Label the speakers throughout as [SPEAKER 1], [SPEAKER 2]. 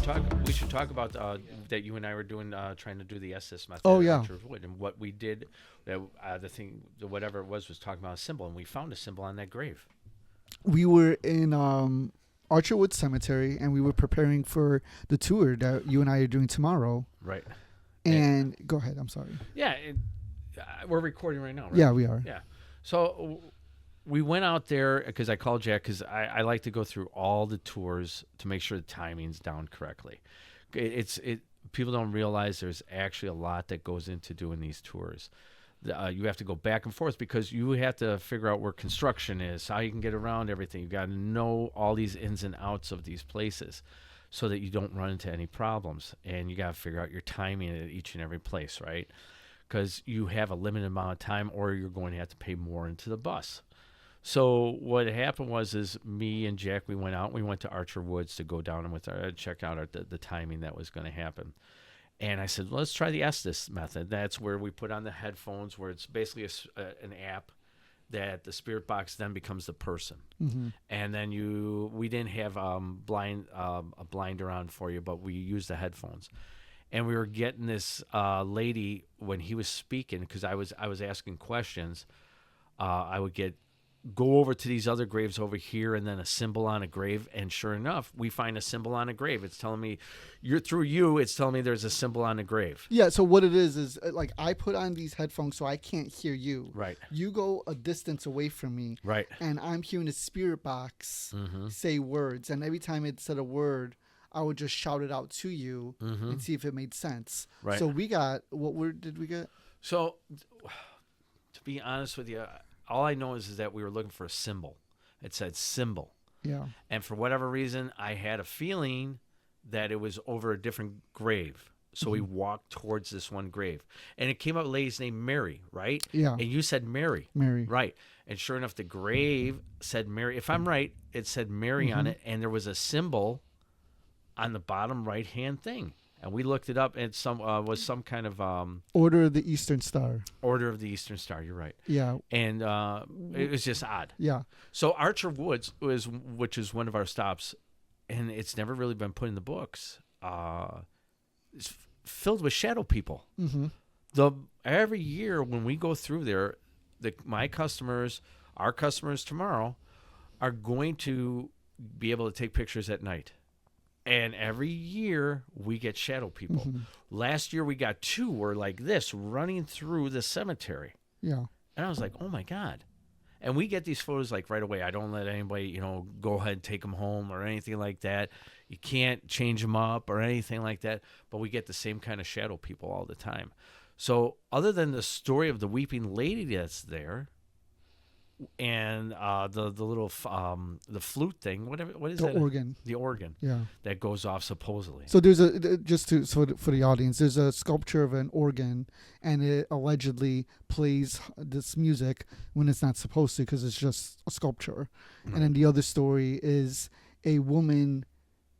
[SPEAKER 1] talk about that you and I were doing trying to do the SS method
[SPEAKER 2] Oh
[SPEAKER 1] at
[SPEAKER 2] yeah,
[SPEAKER 1] Archer Wood, and what we did. That whatever it was talking about a symbol, and we found a symbol on that grave.
[SPEAKER 2] we were in Archerwood Cemetery, and we were preparing for the tour that you and I are doing tomorrow.
[SPEAKER 1] Right.
[SPEAKER 2] And go ahead. I'm sorry.
[SPEAKER 1] Yeah, we're recording right now, right?
[SPEAKER 2] Yeah, we are.
[SPEAKER 1] Yeah. So we went out there because I called Jack because I like to go through all the tours to make sure the timing's down correctly. People don't realize there's actually a lot that goes into doing these tours. You have to go back and forth because you have to figure out where construction is, how you can get around everything. You got to know all these ins and outs of these places so that you don't run into any problems. And you got to figure out your timing at each and every place, right? Because you have a limited amount of time or you're going to have to pay more into the bus. So what happened is me and Jack, we went out. We went to Archer Woods to go down and check out the timing that was going to happen. And I said, let's try the Estes method. That's where we put on the headphones, where it's basically an app that the spirit box then becomes the person.
[SPEAKER 2] Mm-hmm.
[SPEAKER 1] And then we didn't have a blinder on for you, but we used the headphones. And we were getting this lady when he was speaking, because I was asking questions. I would go over to these other graves over here and then a symbol on a grave, and sure enough we find a symbol on a grave. It's telling me it's telling me there's a symbol on a grave.
[SPEAKER 2] Yeah, so what it is like I put on these headphones so I can't hear you.
[SPEAKER 1] Right.
[SPEAKER 2] You go a distance away from me.
[SPEAKER 1] Right.
[SPEAKER 2] And I'm hearing the spirit box say words, and every time it said a word, I would just shout it out to you and see if it made sense.
[SPEAKER 1] Right.
[SPEAKER 2] So we got, what word did we get?
[SPEAKER 1] So to be honest with you, all I know is that we were looking for a symbol. It said symbol.
[SPEAKER 2] Yeah.
[SPEAKER 1] And for whatever reason, I had a feeling that it was over a different grave. So we walked towards this one grave. And it came up a lady's name, Mary, right?
[SPEAKER 2] Yeah.
[SPEAKER 1] And you said Mary.
[SPEAKER 2] Mary.
[SPEAKER 1] Right. And sure enough, the grave said Mary. If I'm right, it said Mary on it. And there was a symbol on the bottom right-hand thing. And we looked it up, and it was some kind of
[SPEAKER 2] Order of the Eastern Star.
[SPEAKER 1] Order of the Eastern Star. You're right.
[SPEAKER 2] Yeah.
[SPEAKER 1] And it was just odd.
[SPEAKER 2] Yeah.
[SPEAKER 1] So Archer Woods which is one of our stops, and it's never really been put in the books. It's filled with shadow people.
[SPEAKER 2] Mm-hmm.
[SPEAKER 1] Every year when we go through there, my customers, our customers tomorrow, are going to be able to take pictures at night. And every year we get shadow people.
[SPEAKER 2] Mm-hmm.
[SPEAKER 1] Last year we got 2 were like this running through the cemetery.
[SPEAKER 2] Yeah.
[SPEAKER 1] And I was like, oh my God. And we get these photos like right away. I don't let anybody, go ahead and take them home or anything like that. You can't change them up or anything like that. But we get the same kind of shadow people all the time. So other than the story of the weeping lady that's there, and the little the flute thing, what is that?
[SPEAKER 2] The organ.
[SPEAKER 1] The organ.
[SPEAKER 2] Yeah.
[SPEAKER 1] That goes off supposedly.
[SPEAKER 2] So there's for the audience, there's a sculpture of an organ, and it allegedly plays this music when it's not supposed to, because it's just a sculpture. Mm-hmm. And then the other story is a woman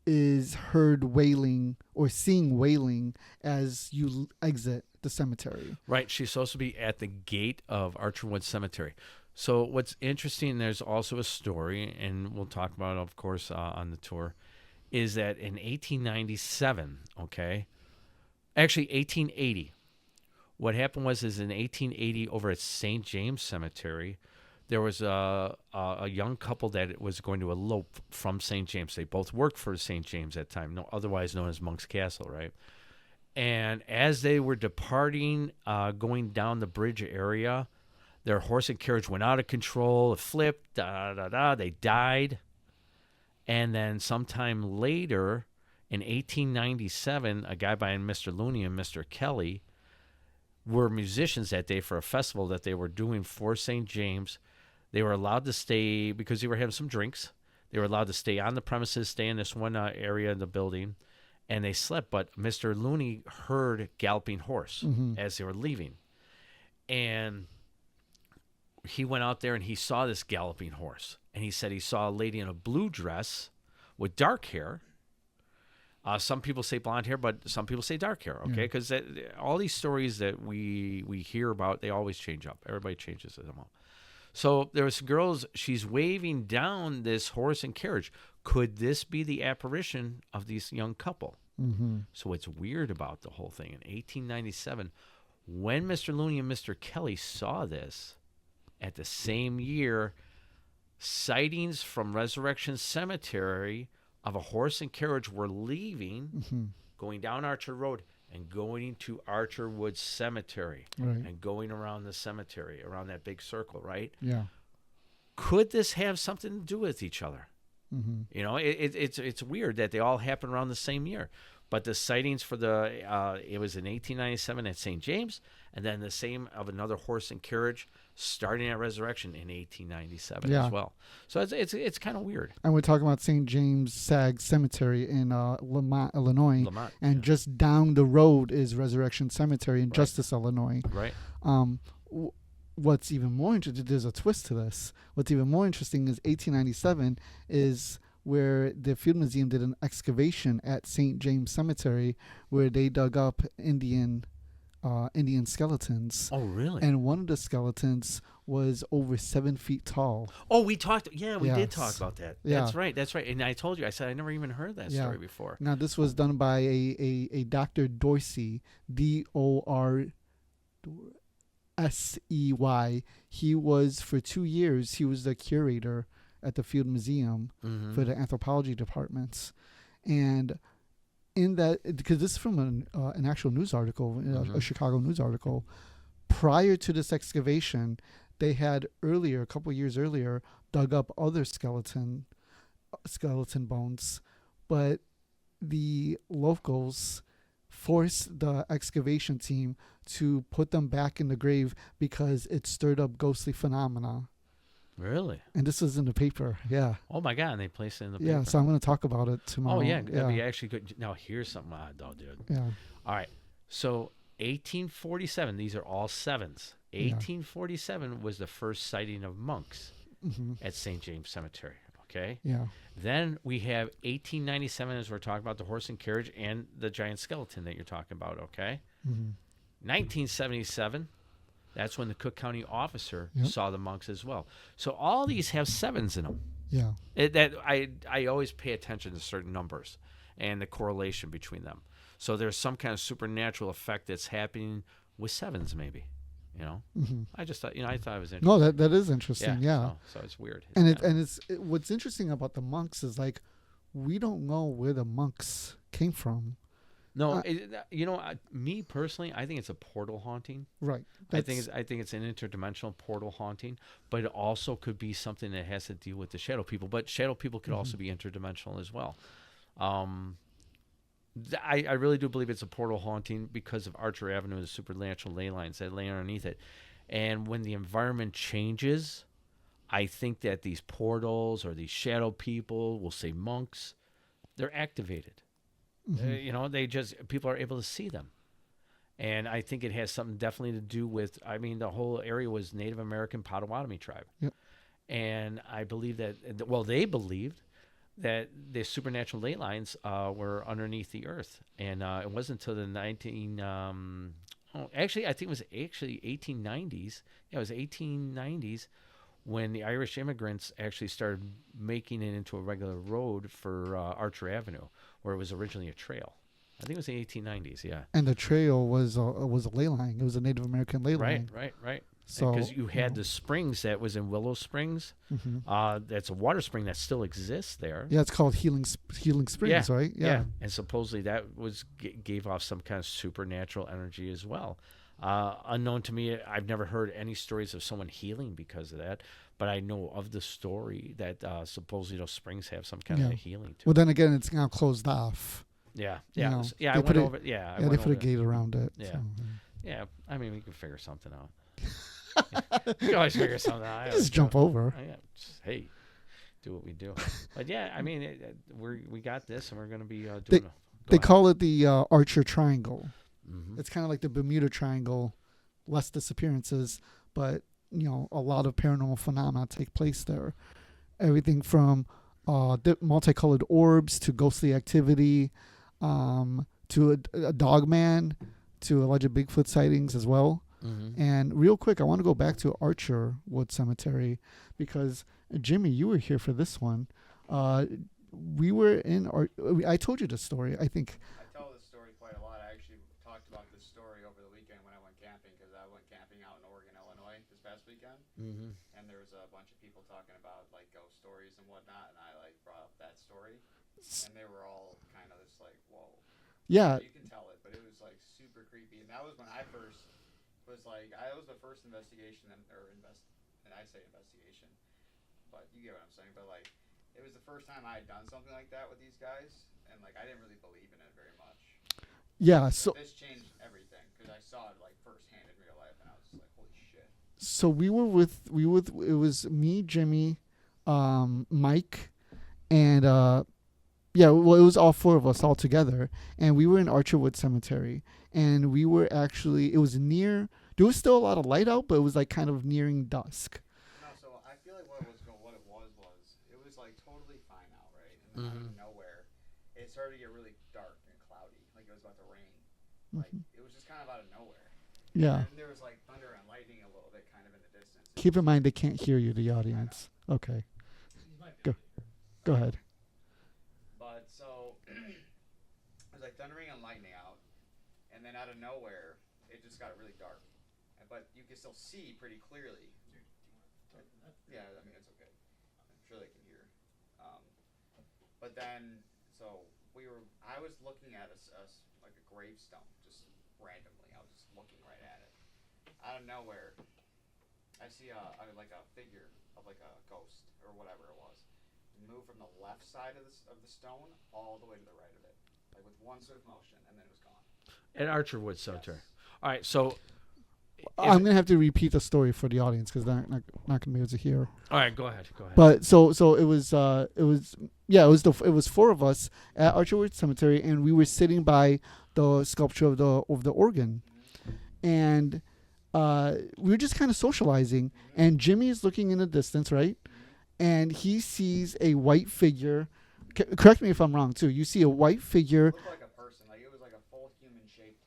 [SPEAKER 2] is heard wailing or seen wailing as you exit the cemetery.
[SPEAKER 1] Right. She's supposed to be at the gate of Archerwood Cemetery. So what's interesting, there's also a story, and we'll talk about it, of course, on the tour, is that in 1897, actually 1880, what happened is in 1880 over at St. James Cemetery, there was a young couple that was going to elope from St. James. They both worked for St. James at the time, otherwise known as Monk's Castle, right? And as they were departing, going down the bridge area, their horse and carriage went out of control. It flipped. They died. And then sometime later, in 1897, a guy by Mr. Looney and Mr. Kelly were musicians that day for a festival that they were doing for St. James. They were allowed to stay because they were having some drinks. They were allowed to stay on the premises, stay in this one area in the building, and they slept. But Mr. Looney heard galloping horse as they were leaving. And he went out there and he saw this galloping horse. And he said he saw a lady in a blue dress with dark hair. Some people say blonde hair, but some people say dark hair, okay? Because all these stories that we hear about, they always change up. Everybody changes them up. So there was girls, she's waving down this horse and carriage, Could this be the apparition of this young couple?
[SPEAKER 2] Mm-hmm.
[SPEAKER 1] So what's weird about the whole thing, in 1897, when Mr. Looney and Mr. Kelly saw this, at the same year, sightings from Resurrection Cemetery of a horse and carriage were leaving,
[SPEAKER 2] Mm-hmm.
[SPEAKER 1] going down Archer Road and going to Archer Woods Cemetery
[SPEAKER 2] Right.
[SPEAKER 1] and going around the cemetery, around that big circle, right?
[SPEAKER 2] Yeah.
[SPEAKER 1] Could this have something to do with each other?
[SPEAKER 2] Mm-hmm.
[SPEAKER 1] You know, it's weird that they all happen around the same year. But the sightings for it was in 1897 at St. James, and then the same of another horse and carriage starting at Resurrection in 1897
[SPEAKER 2] Yeah.
[SPEAKER 1] as well. So it's kind of weird.
[SPEAKER 2] And we're talking about St. James Sag Cemetery in Lamont, Illinois.
[SPEAKER 1] Lamont,
[SPEAKER 2] and
[SPEAKER 1] yeah.
[SPEAKER 2] just down the road is Resurrection Cemetery in Justice, Illinois.
[SPEAKER 1] Right.
[SPEAKER 2] What's even more interesting, there's a twist to this. What's even more interesting is 1897 is where the Field Museum did an excavation at St. James Cemetery where they dug up Indian skeletons.
[SPEAKER 1] Oh, really?
[SPEAKER 2] And one of the skeletons was over 7 feet tall.
[SPEAKER 1] Oh, we talked. Yeah, we did
[SPEAKER 2] Yes.
[SPEAKER 1] talk about that.
[SPEAKER 2] Yeah.
[SPEAKER 1] That's right. That's right. And I told you, I said I never even heard that
[SPEAKER 2] Yeah.
[SPEAKER 1] story before.
[SPEAKER 2] Now, this was done by a Dr. Dorsey, Dorsey. He was, for 2 years, he was the curator at the Field Museum
[SPEAKER 1] Mm-hmm.
[SPEAKER 2] for the anthropology departments. And in that, because this is from an actual news article, a Chicago news article, prior to this excavation, they had a couple years earlier, dug up other skeleton bones, but the locals forced the excavation team to put them back in the grave because it stirred up ghostly phenomena.
[SPEAKER 1] Really?
[SPEAKER 2] And this was in the paper, yeah.
[SPEAKER 1] Oh my God! And they placed it in the
[SPEAKER 2] Yeah,
[SPEAKER 1] paper.
[SPEAKER 2] so I'm going to talk about it tomorrow.
[SPEAKER 1] Oh yeah, that'd be actually good. Now here's something odd though, dude.
[SPEAKER 2] Yeah.
[SPEAKER 1] All right. So 1847. These are all sevens. 1847 was the first sighting of monks
[SPEAKER 2] Mm-hmm.
[SPEAKER 1] at St. James Cemetery. Okay.
[SPEAKER 2] Yeah.
[SPEAKER 1] Then we have 1897, as we're talking about the horse and carriage and the giant skeleton that you're talking about. Okay.
[SPEAKER 2] Mm-hmm.
[SPEAKER 1] 1977. That's when the Cook County officer
[SPEAKER 2] Yep.
[SPEAKER 1] saw the monks as well. So all these have sevens in them.
[SPEAKER 2] Yeah.
[SPEAKER 1] I always pay attention to certain numbers and the correlation between them. So there's some kind of supernatural effect that's happening with sevens, maybe. You know,
[SPEAKER 2] Mm-hmm.
[SPEAKER 1] I just thought, I thought it was interesting.
[SPEAKER 2] No, that is interesting. Yeah.
[SPEAKER 1] So it's weird.
[SPEAKER 2] And what's interesting about the monks is like we don't know where the monks came from.
[SPEAKER 1] No, me personally, I think it's a portal haunting.
[SPEAKER 2] Right.
[SPEAKER 1] I think it's an interdimensional portal haunting, but it also could be something that has to deal with the shadow people. But shadow people could also be interdimensional as well. I really do believe it's a portal haunting because of Archer Avenue and the supernatural ley lines that lay underneath it. And when the environment changes, I think that these portals or these shadow people, we'll say monks, they're activated. People are able to see them. And I think it has something definitely to do with, the whole area was Native American Potawatomi tribe.
[SPEAKER 2] Yep.
[SPEAKER 1] And I believe that, they believed that the supernatural ley lines were underneath the earth. And it wasn't until the I think it was 1890s. Yeah, it was 1890s when the Irish immigrants actually started making it into a regular road for Archer Avenue, where it was originally a trail. I think it was the 1890s, yeah.
[SPEAKER 2] And the trail was a ley line. It was a Native American ley line.
[SPEAKER 1] Right.
[SPEAKER 2] So
[SPEAKER 1] because you had the springs that was in Willow Springs.
[SPEAKER 2] Mm-hmm.
[SPEAKER 1] That's a water spring that still exists there.
[SPEAKER 2] Yeah, it's called Healing Springs, right?
[SPEAKER 1] Yeah. And supposedly that gave off some kind of supernatural energy as well. Unknown to me, I've never heard any stories of someone healing because of that, but I know of the story that supposedly those springs have some kind of healing to
[SPEAKER 2] Well, then again, it's now closed off.
[SPEAKER 1] Yeah.
[SPEAKER 2] You know,
[SPEAKER 1] I
[SPEAKER 2] they
[SPEAKER 1] went
[SPEAKER 2] put
[SPEAKER 1] over.
[SPEAKER 2] they put a gate around it.
[SPEAKER 1] Yeah.
[SPEAKER 2] So,
[SPEAKER 1] Yeah. We can figure something out. You can always figure something out.
[SPEAKER 2] just jump over.
[SPEAKER 1] Hey, do what we do. But yeah, we got this, and we're going to be doing.
[SPEAKER 2] They call it the Archer Triangle.
[SPEAKER 1] Mm-hmm.
[SPEAKER 2] It's kind of like the Bermuda Triangle, less disappearances, but a lot of paranormal phenomena take place there. Everything from multicolored orbs to ghostly activity, to a dog man, to alleged Bigfoot sightings as well.
[SPEAKER 1] Mm-hmm.
[SPEAKER 2] And real quick, I want to go back to Archer Wood Cemetery because Jimmy, you were here for this one. we were in our. I told you the story. I think.
[SPEAKER 3] I tell this story quite a lot. I actually talked about this story over the weekend when I went camping because I went camping out in Oregon, Illinois this past weekend,
[SPEAKER 1] Mm-hmm.
[SPEAKER 3] and there was a bunch of people talking about like ghost stories and whatnot, and I like brought up that story, and they were all kind of just like, "Whoa."
[SPEAKER 2] Yeah.
[SPEAKER 3] You can tell it, but it was like super creepy, and that was when I first was like, I was the first investigation and I say investigation, but you get what I'm saying. But like, it was the first time I had done something like that with these guys, and like I didn't really believe in it very much.
[SPEAKER 2] Yeah.
[SPEAKER 3] But
[SPEAKER 2] So
[SPEAKER 3] this changed everything because I saw it like firsthand in real life, and I was just like, holy shit.
[SPEAKER 2] it was me, Jimmy, Mike, and yeah, well, it was all four of us all together, and we were in Archerwood Cemetery, and we were actually, it was near. There was still a lot of light out, but it was like kind of nearing dusk.
[SPEAKER 3] No, so I feel like what it was like totally fine out, right? And then out
[SPEAKER 1] Mm-hmm.
[SPEAKER 3] of nowhere, it started to get really dark and cloudy, like it was about to rain. Like
[SPEAKER 2] Mhm.
[SPEAKER 3] it was just kind of out of nowhere.
[SPEAKER 2] Yeah.
[SPEAKER 3] And there was like thunder and lightning a little bit, kind of in the distance.
[SPEAKER 2] Keep in mind they can't hear you, the audience. Okay, Go. Go ahead.
[SPEAKER 3] But so it was like thundering and lightning out, and then out of nowhere, it just got really dark. But you can still see pretty clearly. Yeah, I mean it's okay. I'm sure they can hear. Um, but then, so I was looking at like a gravestone, just randomly. I was just looking right at it. Out of nowhere, I see like a figure of like a ghost or whatever it was move from the left side of the stone all the way to the right of it, like with one swift motion, and then it was gone.
[SPEAKER 1] At Archerwood Cemetery.
[SPEAKER 3] Yes.
[SPEAKER 1] All right, so
[SPEAKER 2] I'm gonna have to repeat the story for the audience because they're not gonna be able to hear.
[SPEAKER 1] all right, go ahead.
[SPEAKER 2] But so it was it was four of us at Archerwood Cemetery, and we were sitting by the sculpture of the organ, and we were just kind of socializing. And Jimmy is looking in the distance, right? And he sees a white figure. Correct me if I'm wrong, too. You see a white figure.
[SPEAKER 3] It looked like a person, like it was like a full human shaped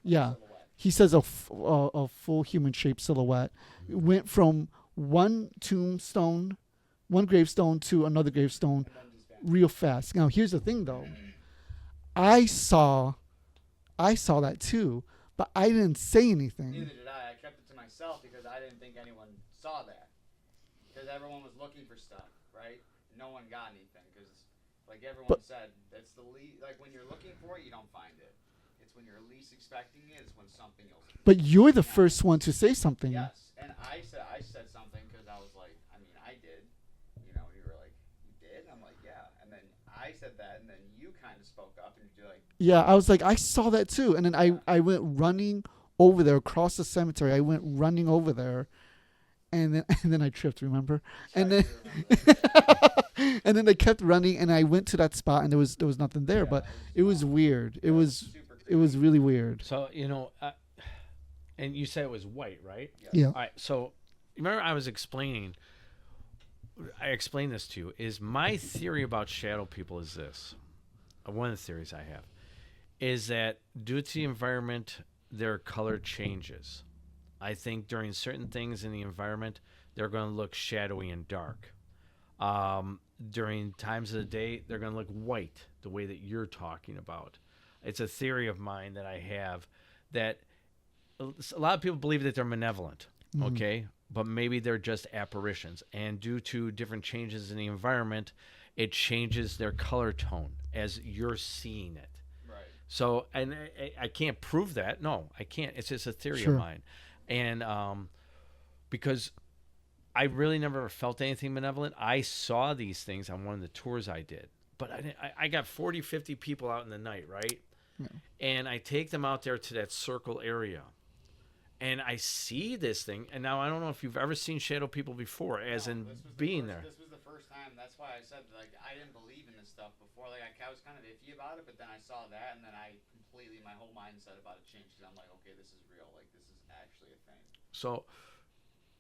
[SPEAKER 2] Yeah.
[SPEAKER 3] silhouette.
[SPEAKER 2] He says a full human shaped silhouette. It went from one gravestone to another gravestone
[SPEAKER 3] And then just vanished.
[SPEAKER 2] real fast. Now, here's the thing, though. I saw that too, but I didn't say anything.
[SPEAKER 3] Neither did I. I kept it to myself because I didn't think anyone saw that. Because everyone was looking for stuff, right? No one got anything because, like everyone said, that's the least. Like when you're looking for it, you don't find it. It's when you're least expecting it. It's when something else.
[SPEAKER 2] But you're the first one to say something.
[SPEAKER 3] Yes, and I said something because I was like, I mean, I did. You know, you were like, you did. And I'm like, yeah. And then I said that, and then you kind of spoke up, and you're like,
[SPEAKER 2] Yeah, I was like, I saw that too. And then I went running over there across the cemetery. I went running over there. And then I tripped, remember? And then and then I kept running, and I went to that spot, and there was nothing there. But it was weird. It was really weird.
[SPEAKER 1] So and you said it was white, right?
[SPEAKER 2] Yeah.
[SPEAKER 1] All right. So remember, I explained this to you. Is my theory about shadow people is this? One of the theories I have is that due to the environment, their color changes. I think during certain things in the environment, they're going to look shadowy and dark. During times of the day, they're going to look white, the way that you're talking about. It's a theory of mine that I have that a lot of people believe that they're malevolent, okay? But maybe they're just apparitions. And due to different changes in the environment, it changes their color tone as you're seeing it.
[SPEAKER 3] right.
[SPEAKER 1] So, and I can't prove that. No, I can't. It's just a theory
[SPEAKER 2] Sure.
[SPEAKER 1] of mine. And because I really never felt anything malevolent. I saw these things on one of the tours I did. But I got 40, 50 people out in the night, right?
[SPEAKER 2] Yeah.
[SPEAKER 1] And I take them out there to that circle area. And I see this thing. And now I don't know if you've ever seen shadow people before, as in being there.
[SPEAKER 3] This was the first time. That's why I said like I didn't believe in this stuff before. Like I was kind of iffy about it, but then I saw that, and then my whole mindset about it changed. Because I'm like, okay, this is real. Like this is actually a thing.
[SPEAKER 1] So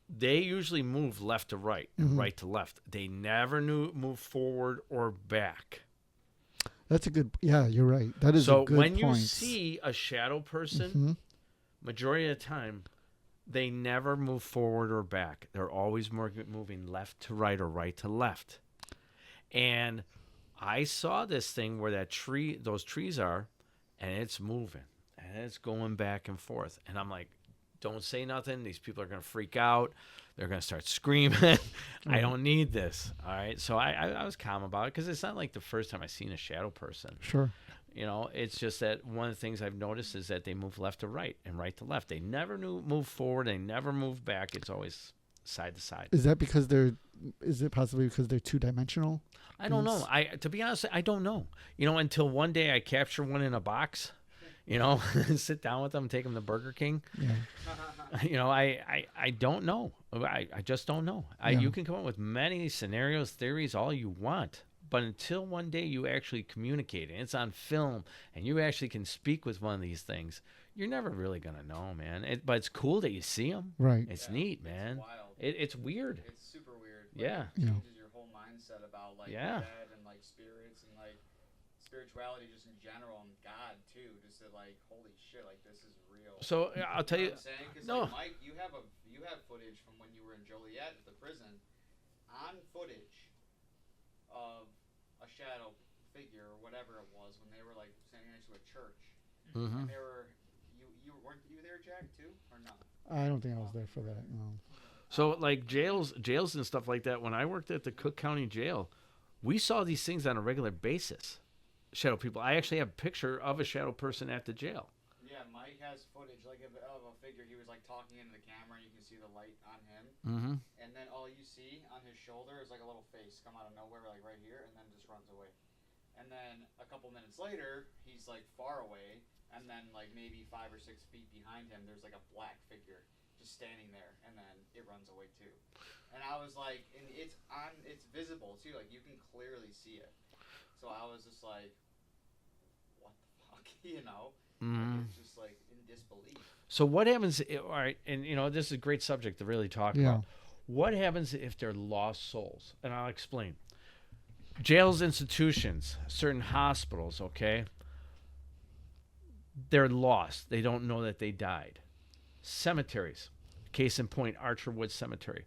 [SPEAKER 1] they usually move left to right and right to left. They never move forward or back.
[SPEAKER 2] That's a good. Yeah, you're right. That is a good point.
[SPEAKER 1] So when you see a shadow person, majority of the time, they never move forward or back. They're always moving left to right or right to left. And I saw this thing where those trees are, and it's moving, and it's going back and forth. And I'm like, don't say nothing. These people are going to freak out. They're going to start screaming. I don't need this. All right. So I was calm about it because it's not like the first time I've seen a shadow person.
[SPEAKER 2] Sure.
[SPEAKER 1] It's just that one of the things I've noticed is that they move left to right and right to left. They never move forward. They never move back. It's always side to side.
[SPEAKER 2] Is it possibly because they're two-dimensional?
[SPEAKER 1] I don't know. To be honest, I don't know. Until one day I capture one in a box, sit down with them, take them to Burger King.
[SPEAKER 2] Yeah.
[SPEAKER 1] I don't know. I just don't know. You can come up with many scenarios, theories, all you want. But until one day you actually communicate and it's on film and you actually can speak with one of these things, you're never really going to know, man. But it's cool that you see them.
[SPEAKER 2] Right.
[SPEAKER 1] It's neat, man.
[SPEAKER 3] It's wild.
[SPEAKER 1] It's weird.
[SPEAKER 3] It's super weird.
[SPEAKER 1] Yeah.
[SPEAKER 3] It changes your whole mindset about like
[SPEAKER 1] Yeah.
[SPEAKER 3] dead and like spirits and like spirituality just in general and God too. Just that like holy shit, like this is real.
[SPEAKER 1] So I'll tell you.
[SPEAKER 3] What I'm saying? 'Cause,
[SPEAKER 1] No.
[SPEAKER 3] like, Mike, you have footage from when you were in Joliet at the prison, on footage of a shadow figure or whatever it was when they were like standing next to a church.
[SPEAKER 1] Mhm.
[SPEAKER 3] And they were you weren't you there, Jack, too, or no?
[SPEAKER 2] I don't think I was there for that. No.
[SPEAKER 1] So like jails and stuff like that. When I worked at the Cook County Jail, we saw these things on a regular basis. Shadow people. I actually have a picture of a shadow person at the jail.
[SPEAKER 3] Yeah, Mike has footage like of a figure. He was like talking into the camera, and you can see the light on him.
[SPEAKER 1] Mm-hmm.
[SPEAKER 3] And then all you see on his shoulder is like a little face come out of nowhere, like right here, and then just runs away. And then a couple minutes later, he's like far away, and then like maybe 5 or 6 feet behind him, there's like a black figure just standing there, and then it runs away too. And I was like, and it's visible too, like you can clearly see it. So I was just like, what the fuck,
[SPEAKER 1] Mm-hmm.
[SPEAKER 3] Like, it's just like in disbelief.
[SPEAKER 1] So what happens? All right, and this is a great subject to really talk about. What happens if they're lost souls? And I'll explain. Jails, institutions, certain hospitals, okay? They're lost. They don't know that they died. Cemeteries. Case in point, Archerwood Cemetery.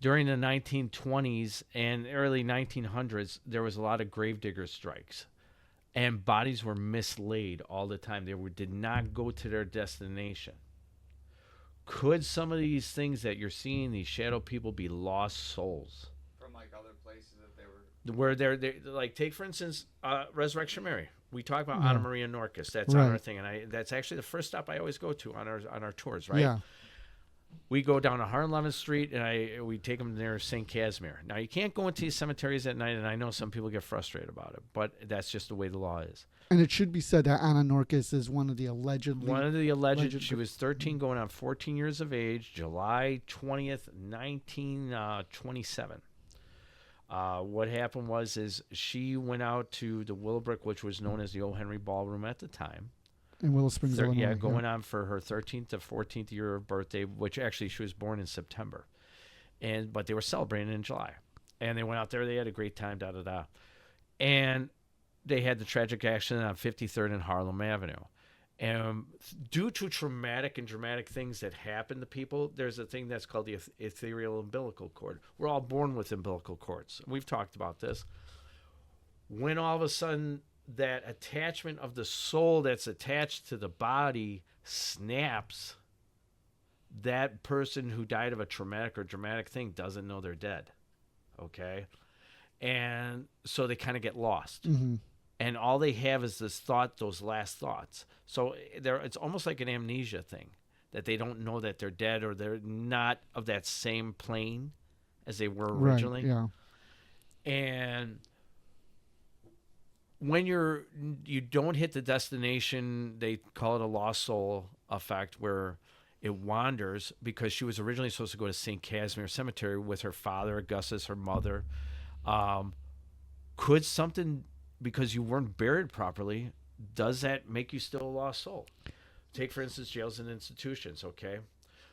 [SPEAKER 1] During the 1920s and early 1900s, there was a lot of gravedigger strikes. And bodies were mislaid all the time. They did not go to their destination. Could some of these things that you're seeing, these shadow people, be lost souls?
[SPEAKER 3] From like other places that they were.
[SPEAKER 1] Where they're like, take for instance, Resurrection Mary. We talk about
[SPEAKER 2] Yeah.
[SPEAKER 1] Anna Maria Norcus. That's
[SPEAKER 2] Right.
[SPEAKER 1] on our thing, and that's actually the first stop I always go to on our tours. Right?
[SPEAKER 2] Yeah.
[SPEAKER 1] We go down to 111th Street, and we take them near St. Casimir. Now, you can't go into these cemeteries at night, and I know some people get frustrated about it, but that's just the way the law is.
[SPEAKER 2] And it should be said that Anna Norcus is one of the alleged.
[SPEAKER 1] She was 13 going on 14 years of age, July 20th, 1927. What happened is she went out to the Willowbrook, which was known as the O. Henry Ballroom at the time.
[SPEAKER 2] in Willow Springs, Illinois.
[SPEAKER 1] Going on for her 13th to 14th year of birthday, which actually she was born in September. But they were celebrating in July. And they went out there, they had a great time, And they had the tragic accident on 53rd and Harlem Avenue. And due to traumatic and dramatic things that happen to people, there's a thing that's called the ethereal umbilical cord. We're all born with umbilical cords. We've talked about this. When all of a sudden that attachment of the soul that's attached to the body snaps, that person who died of a traumatic or dramatic thing doesn't know they're dead. Okay? And so they kind of get lost.
[SPEAKER 2] Mm-hmm.
[SPEAKER 1] And all they have is this thought, those last thoughts. So it's almost like an amnesia thing, that they don't know that they're dead or they're not of that same plane as they were originally.
[SPEAKER 2] Right, yeah.
[SPEAKER 1] And when you don't hit the destination, they call it a lost soul effect, where it wanders, because she was originally supposed to go to St. Casimir Cemetery with her father, Augustus, her mother. Could something, because you weren't buried properly, does that make you still a lost soul? Take, for instance, jails and institutions, okay?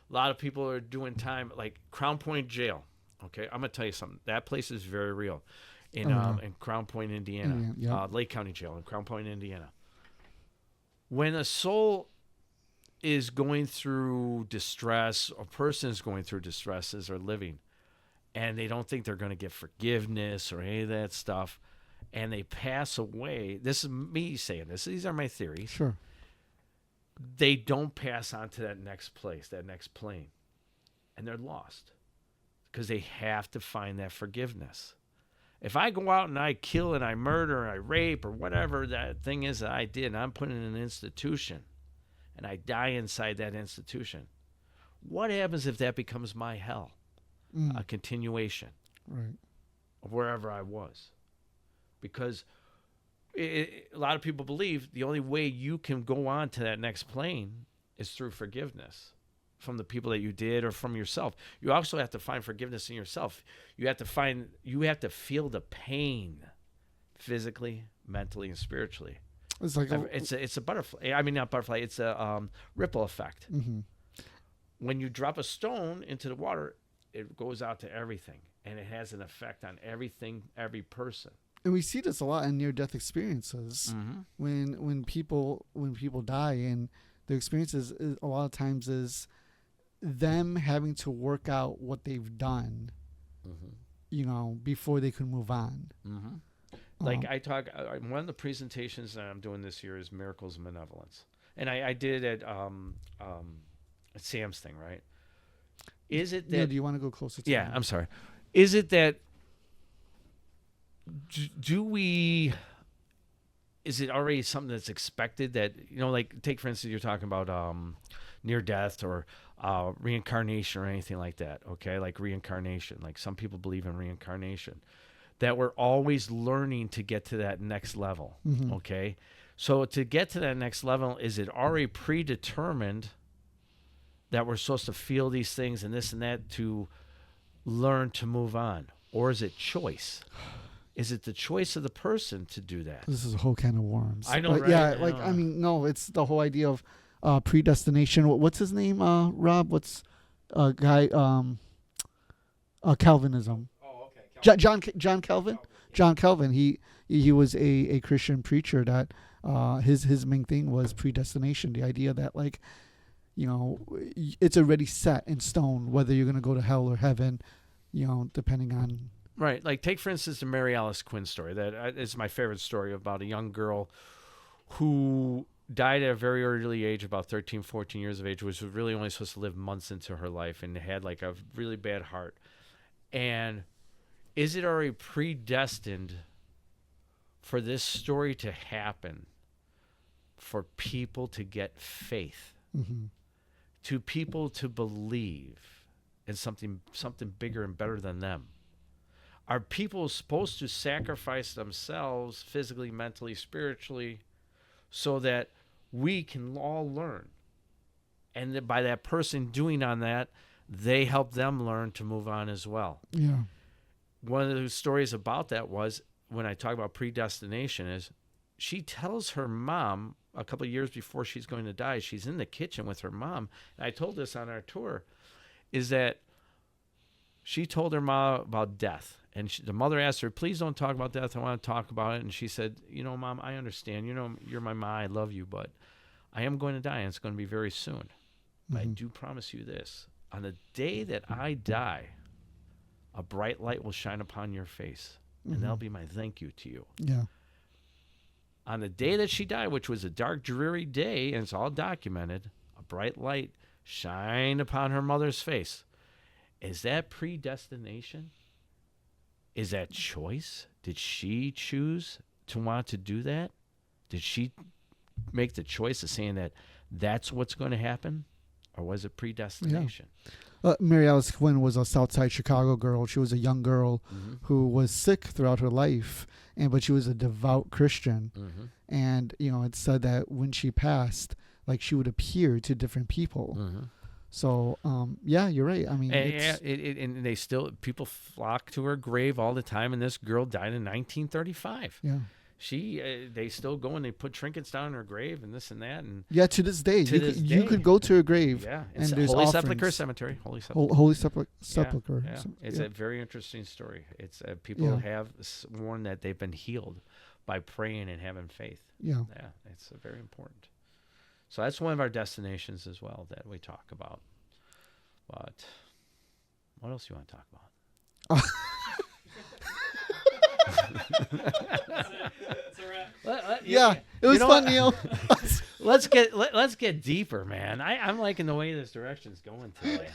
[SPEAKER 1] A lot of people are doing time, like Crown Point Jail, okay? I'm going to tell you something. That place is very real in Crown Point, Indiana.
[SPEAKER 2] Yeah.
[SPEAKER 1] Lake County Jail in Crown Point, Indiana. When a soul is going through distress, a person is going through distress as they're living, and they don't think they're going to get forgiveness or any of that stuff, and they pass away. This is me saying this. These are my theories.
[SPEAKER 2] Sure.
[SPEAKER 1] They don't pass on to that next place, that next plane, and they're lost because they have to find that forgiveness. If I go out and I kill and I murder and I rape or whatever that thing is that I did, and I'm put in an institution and I die inside that institution, what happens if that becomes my hell? A continuation
[SPEAKER 2] Right.
[SPEAKER 1] of wherever I was. Because a lot of people believe the only way you can go on to that next plane is through forgiveness from the people that you did or from yourself. You also have to find forgiveness in yourself. You have to feel the pain physically, mentally, and spiritually.
[SPEAKER 2] It's like
[SPEAKER 1] It's a butterfly. I mean, not butterfly. It's a ripple effect.
[SPEAKER 2] Mm-hmm.
[SPEAKER 1] When you drop a stone into the water, it goes out to everything, and it has an effect on everything, every person.
[SPEAKER 2] And we see this a lot in near-death experiences. When people die, and their experiences a lot of times is them having to work out what they've done, before they can move on.
[SPEAKER 1] Like I talk, one of the presentations that I'm doing this year is Miracles and Benevolence, and I did it at Sam's thing, right? Is it that?
[SPEAKER 2] Do you want to go closer to?
[SPEAKER 1] Yeah, I'm sorry. Is it that? Do we? Is it already something that's expected that like take for instance, you're talking about near death or reincarnation or anything like that? Okay, like reincarnation. Like some people believe in reincarnation. That we're always learning to get to that next level. Okay, so to get to that next level, is it already predetermined that we're supposed to feel these things and this and that to learn to move on, or is it choice? Is it the choice of the person to do that?
[SPEAKER 2] This is a whole can of worms.
[SPEAKER 1] I know, right?
[SPEAKER 2] Yeah, no, it's the whole idea of predestination. What's his name, Rob? What's guy? Calvinism.
[SPEAKER 3] Oh, okay.
[SPEAKER 2] John Calvin. John Calvin. He was a Christian preacher that his main thing was predestination. The idea that it's already set in stone whether you're going to go to hell or heaven, depending on.
[SPEAKER 1] Right. Like take, for instance, the Mary Alice Quinn story. That is my favorite story about a young girl who died at a very early age, about 13, 14 years of age, was really only supposed to live months into her life and had like a really bad heart. And is it already predestined for this story to happen, for people to get faith, to people to believe in something bigger and better than them? Are people supposed to sacrifice themselves physically, mentally, spiritually, so that we can all learn? And that by that person doing on that, they help them learn to move on as well.
[SPEAKER 2] Yeah.
[SPEAKER 1] One of the stories about that was, when I talk about predestination, is she tells her mom a couple of years before she's going to die, she's in the kitchen with her mom, and I told this on our tour, is that she told her mom about death. And the mother asked her, please don't talk about death. I want to talk about it. And she said, Mom, I understand. You're my mom. I love you. But I am going to die, and it's going to be very soon. But I do promise you this. On the day that I die, a bright light will shine upon your face. And that'll be my thank you to you.
[SPEAKER 2] Yeah.
[SPEAKER 1] On the day that she died, which was a dark, dreary day, and it's all documented, a bright light shined upon her mother's face. Is that predestination? Is that choice? Did she choose to want to do that? Did she make the choice of saying that that's what's going to happen? Or was it predestination?
[SPEAKER 2] Yeah. Mary Alice Quinn was a Southside Chicago girl. She was a young girl who was sick throughout her life, but she was a devout Christian. And, it said that when she passed, she would appear to different people. So, yeah, you're right. I mean,
[SPEAKER 1] and they still, people flock to her grave all the time. And this girl died in 1935.
[SPEAKER 2] Yeah.
[SPEAKER 1] They still go and they put trinkets down in her grave and this and that. And
[SPEAKER 2] yeah, to this day, you could go to her grave.
[SPEAKER 1] Yeah.
[SPEAKER 2] And
[SPEAKER 1] It's
[SPEAKER 2] there's
[SPEAKER 1] Holy Sepulchre Cemetery. Holy
[SPEAKER 2] Sepulchre.
[SPEAKER 1] Yeah. It's a very interesting story. It's people have sworn that they've been healed by praying and having faith.
[SPEAKER 2] Yeah.
[SPEAKER 1] Yeah. It's very important. So that's one of our destinations as well that we talk about. But what else do you want to talk about?
[SPEAKER 2] Yeah, it was
[SPEAKER 1] you know
[SPEAKER 2] fun,
[SPEAKER 1] what?
[SPEAKER 2] Neal.
[SPEAKER 1] Let's get deeper, man. I'm liking the way this direction's going today.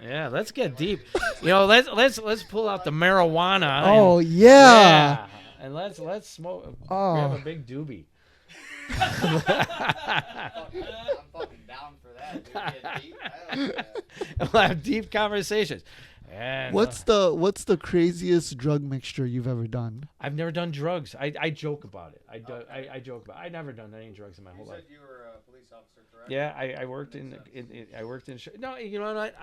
[SPEAKER 1] Yeah, let's get deep. Let's pull out the marijuana.
[SPEAKER 2] Oh
[SPEAKER 1] and,
[SPEAKER 2] yeah.
[SPEAKER 1] and let's smoke.
[SPEAKER 2] Oh.
[SPEAKER 1] Grab a big doobie.
[SPEAKER 3] I'm fucking down for that. Dude. Get deep. I like that.
[SPEAKER 1] We'll have deep conversations. And,
[SPEAKER 2] What's the craziest drug mixture you've ever done?
[SPEAKER 1] I've never done drugs. I joke about it. I joke about it. I've never done any drugs in my whole
[SPEAKER 3] You
[SPEAKER 1] life.
[SPEAKER 3] said you were a police officer, correct?
[SPEAKER 1] Yeah, I worked in I worked in no, you know what?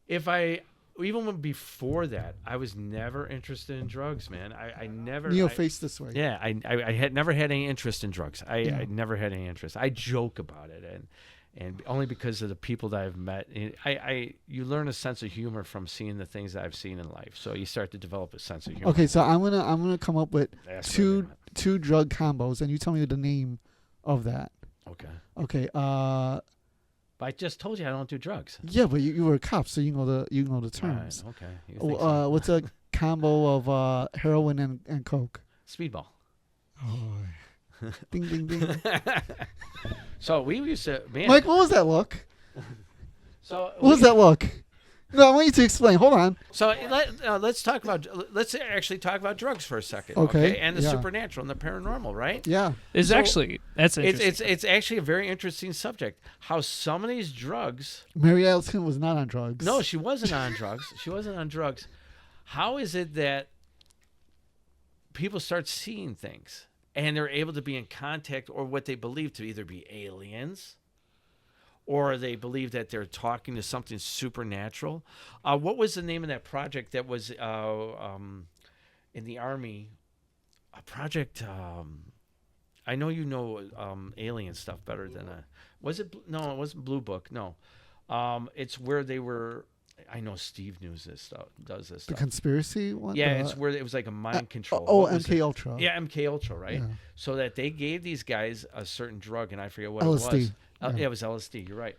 [SPEAKER 1] If I even before that, I was never interested in drugs, man. I never.
[SPEAKER 2] Neal, face this way.
[SPEAKER 1] Yeah, I had never had any interest in drugs. I never had any interest. I joke about it, and only because of the people that I've met. You learn a sense of humor from seeing the things that I've seen in life. So you start to develop a sense of humor.
[SPEAKER 2] Okay, so I'm gonna come up with
[SPEAKER 1] That's
[SPEAKER 2] two
[SPEAKER 1] what
[SPEAKER 2] two drug combos, and you tell me the name of that.
[SPEAKER 1] Okay.
[SPEAKER 2] Okay.
[SPEAKER 1] But I just told you I don't do drugs.
[SPEAKER 2] Yeah, but you were a cop, so you know the terms.
[SPEAKER 1] Right, okay. You think so.
[SPEAKER 2] What's a combo of heroin and coke?
[SPEAKER 1] Speedball.
[SPEAKER 2] Oh. Ding ding ding.
[SPEAKER 1] So we used to, man.
[SPEAKER 2] Mike, what was that look?
[SPEAKER 1] So
[SPEAKER 2] What was that look? No, I want you to explain. Hold on.
[SPEAKER 1] So let's actually talk about drugs for a second.
[SPEAKER 2] Okay,
[SPEAKER 1] And the
[SPEAKER 2] yeah.
[SPEAKER 1] supernatural and the paranormal, right?
[SPEAKER 2] Yeah.
[SPEAKER 4] That's interesting.
[SPEAKER 1] It's actually a very interesting subject. How some of these drugs.
[SPEAKER 2] Mary Allison was not on drugs.
[SPEAKER 1] No, she wasn't on drugs. She wasn't on drugs. How is it that people start seeing things and they're able to be in contact, or what they believe to either be aliens, or they believe that they're talking to something supernatural? What was the name of that project that was in the Army? A project. I know you know alien stuff better than I. Was it? No, it wasn't Blue Book. No, it's where they were. I know Steve does this stuff.
[SPEAKER 2] The
[SPEAKER 1] stuff.
[SPEAKER 2] conspiracy one.
[SPEAKER 1] Yeah, it's where it was like a mind control.
[SPEAKER 2] Oh,
[SPEAKER 1] What was
[SPEAKER 2] MK
[SPEAKER 1] it?
[SPEAKER 2] Ultra.
[SPEAKER 1] Yeah, MK Ultra, right?
[SPEAKER 2] Yeah.
[SPEAKER 1] So that they gave these guys a certain drug, and I forget what
[SPEAKER 2] LSD.
[SPEAKER 1] it was.
[SPEAKER 2] Yeah.
[SPEAKER 1] Yeah, it was LSD. You're right.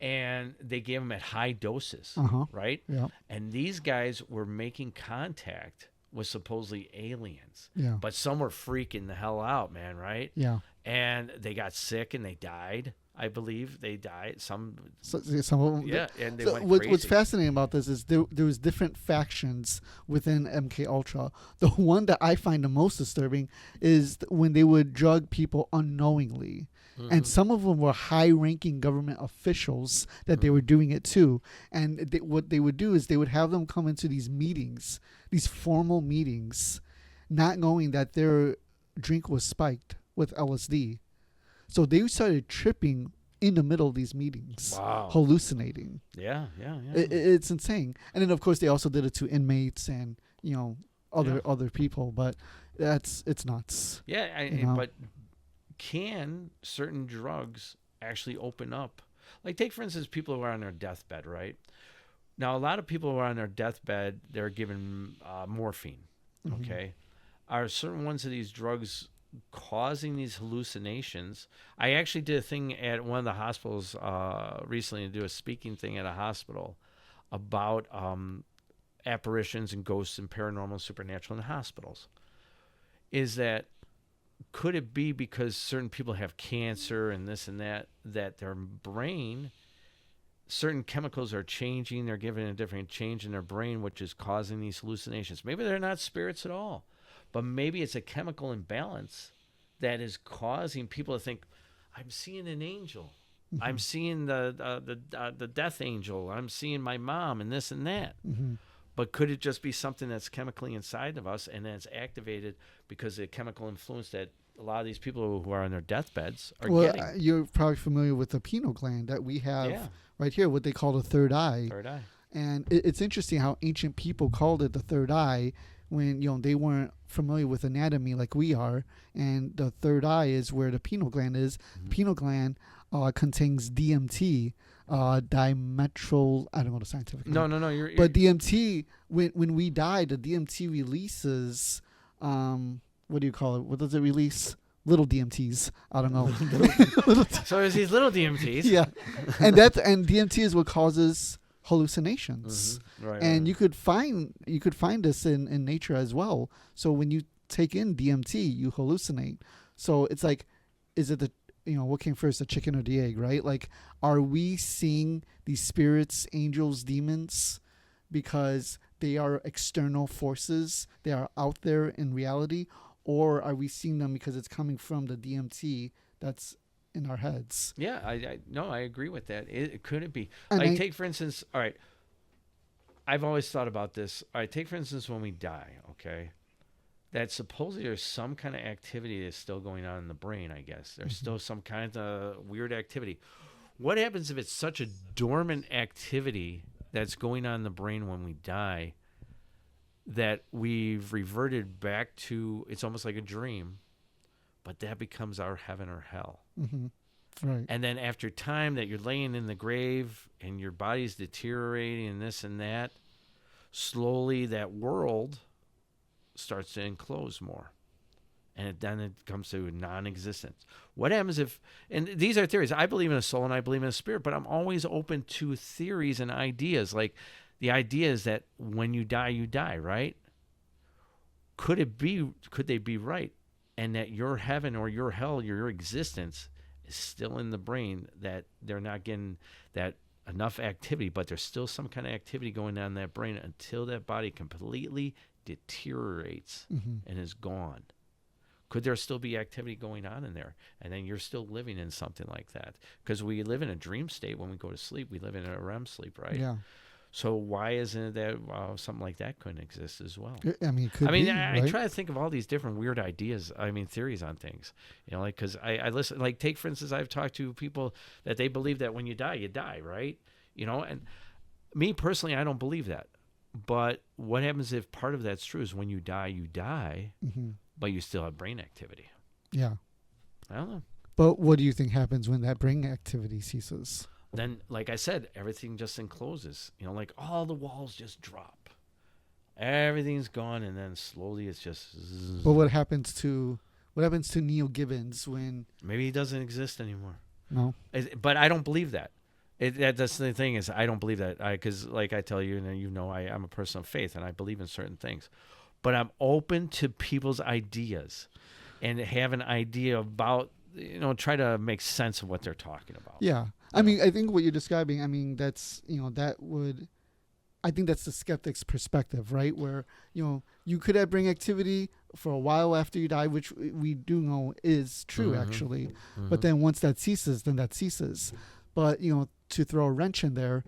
[SPEAKER 1] And they gave them at high doses,
[SPEAKER 2] Uh-huh.
[SPEAKER 1] right?
[SPEAKER 2] Yeah.
[SPEAKER 1] And these guys were making contact with supposedly aliens,
[SPEAKER 2] Yeah.
[SPEAKER 1] but some were freaking the hell out, man, right?
[SPEAKER 2] Yeah.
[SPEAKER 1] And they got sick and they died. I believe they died. Some
[SPEAKER 2] So, some of them.
[SPEAKER 1] yeah, and they
[SPEAKER 2] So
[SPEAKER 1] went
[SPEAKER 2] what's
[SPEAKER 1] crazy.
[SPEAKER 2] fascinating about this is there was different factions within MK Ultra. The one that I find the most disturbing is when they would drug people unknowingly. And some of them were high-ranking government officials that they were doing it to. And what they would do is they would have them come into these meetings, these formal meetings, not knowing that their drink was spiked with LSD. So they started tripping in the middle of these meetings,
[SPEAKER 1] Wow.
[SPEAKER 2] hallucinating.
[SPEAKER 1] Yeah.
[SPEAKER 2] It's insane. And then, of course, they also did it to inmates and, other people. But it's nuts.
[SPEAKER 1] Yeah,
[SPEAKER 2] You know?
[SPEAKER 1] but can certain drugs actually open up? Like, take, for instance, people who are on their deathbed, right? Now, a lot of people who are on their deathbed, they're given morphine, okay? Are certain ones of these drugs causing these hallucinations? I actually did a thing at one of the hospitals recently, to do a speaking thing at a hospital about apparitions and ghosts and paranormal and supernatural in hospitals. Is that, could it be because certain people have cancer and this and that their brain, certain chemicals are changing, they're given a different change in their brain, which is causing these hallucinations? Maybe they're not spirits at all, but maybe it's a chemical imbalance that is causing people to think, I'm seeing an angel. I'm seeing the death angel. I'm seeing my mom and this and that. But could it just be something that's chemically inside of us and then it's activated because of the chemical influence that a lot of these people who are on their deathbeds are getting?
[SPEAKER 2] You're probably familiar with the pineal gland that we have right here, what they call the third eye.
[SPEAKER 1] Third eye.
[SPEAKER 2] And it's interesting how ancient people called it the third eye when they weren't familiar with anatomy like we are. And the third eye is where the pineal gland is. Pineal gland contains DMT, dimethyl. I don't know the scientific name.
[SPEAKER 1] No.
[SPEAKER 2] But DMT, when we die, the DMT releases. What do you call it? What does it release? Little DMTs. I don't know.
[SPEAKER 1] So there's these little DMTs.
[SPEAKER 2] Yeah, and DMT is what causes hallucinations.
[SPEAKER 1] Right,
[SPEAKER 2] And
[SPEAKER 1] right.
[SPEAKER 2] you could find this in nature as well. So when you take in DMT, you hallucinate. So it's like, is it the, what came first, the chicken or the egg, right? Like, are we seeing these spirits, angels, demons because they are external forces, they are out there in reality, or are we seeing them because it's coming from the DMT that's in our heads?
[SPEAKER 1] Yeah, I agree with that. It could it be
[SPEAKER 2] And
[SPEAKER 1] like,
[SPEAKER 2] I,
[SPEAKER 1] take for instance. All right, I've always thought about this. All right, take for instance when we die. Okay, that supposedly there's some kind of activity that's still going on in the brain. I guess there's still some kind of weird activity. What happens if it's such a dormant activity that's going on in the brain when we die that we've reverted back to? It's almost like a dream, but that becomes our heaven or hell.
[SPEAKER 2] right.
[SPEAKER 1] And then after time that you're laying in the grave and your body's deteriorating and this and that, slowly that world starts to enclose more. And then it comes to non-existence. What happens if, and these are theories, I believe in a soul and I believe in a spirit, but I'm always open to theories and ideas. Like the idea is that when you die, right? Could they be right? And that your heaven or your hell, your existence is still in the brain, that they're not getting that enough activity, but there's still some kind of activity going on in that brain until that body completely deteriorates and is gone. Could there still be activity going on in there? And then you're still living in something like that. Because we live in a dream state when we go to sleep. We live in a REM sleep, right?
[SPEAKER 2] Yeah.
[SPEAKER 1] So why isn't it that something like that couldn't exist as well?
[SPEAKER 2] I mean, it could
[SPEAKER 1] I mean,
[SPEAKER 2] be,
[SPEAKER 1] I
[SPEAKER 2] right?
[SPEAKER 1] try to think of all these different weird ideas. I mean, theories on things. Like, because I listen. Like, take for instance, I've talked to people that they believe that when you die, right? And me personally, I don't believe that. But what happens if part of that's true is when you die, but you still have brain activity?
[SPEAKER 2] Yeah.
[SPEAKER 1] I don't know.
[SPEAKER 2] But what do you think happens when that brain activity ceases?
[SPEAKER 1] Then, like I said, everything just encloses. Like all the walls just drop. Everything's gone, and then slowly it's just. Zzz.
[SPEAKER 2] But what happens to Neal Gibbons when?
[SPEAKER 1] Maybe he doesn't exist anymore.
[SPEAKER 2] No.
[SPEAKER 1] But I don't believe that. That's the thing, is I don't believe that. Because like I tell you, and I'm a person of faith, and I believe in certain things. But I'm open to people's ideas, and have an idea about, try to make sense of what they're talking about.
[SPEAKER 2] Yeah. I mean, I think what you're describing, I mean, that's, I think that's the skeptic's perspective, right? Where, you could have brain activity for a while after you die, which we do know is true, actually. But then once that ceases, then that ceases. But, to throw a wrench in there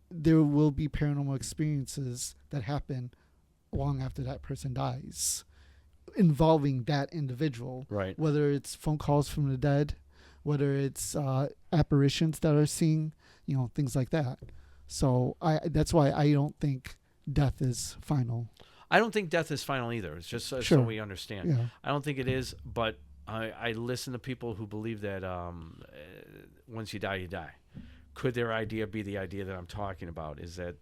[SPEAKER 2] will be paranormal experiences that happen long after that person dies, involving that individual.
[SPEAKER 1] Right.
[SPEAKER 2] Whether it's phone calls from the dead, whether it's apparitions that are seen, things like that. So that's why I don't think death is final.
[SPEAKER 1] I don't think death is final either. It's just so
[SPEAKER 2] Sure.
[SPEAKER 1] we understand.
[SPEAKER 2] Yeah.
[SPEAKER 1] I don't think it is, but I listen to people who believe that once you die, you die. Could their idea be the idea that I'm talking about? Is that,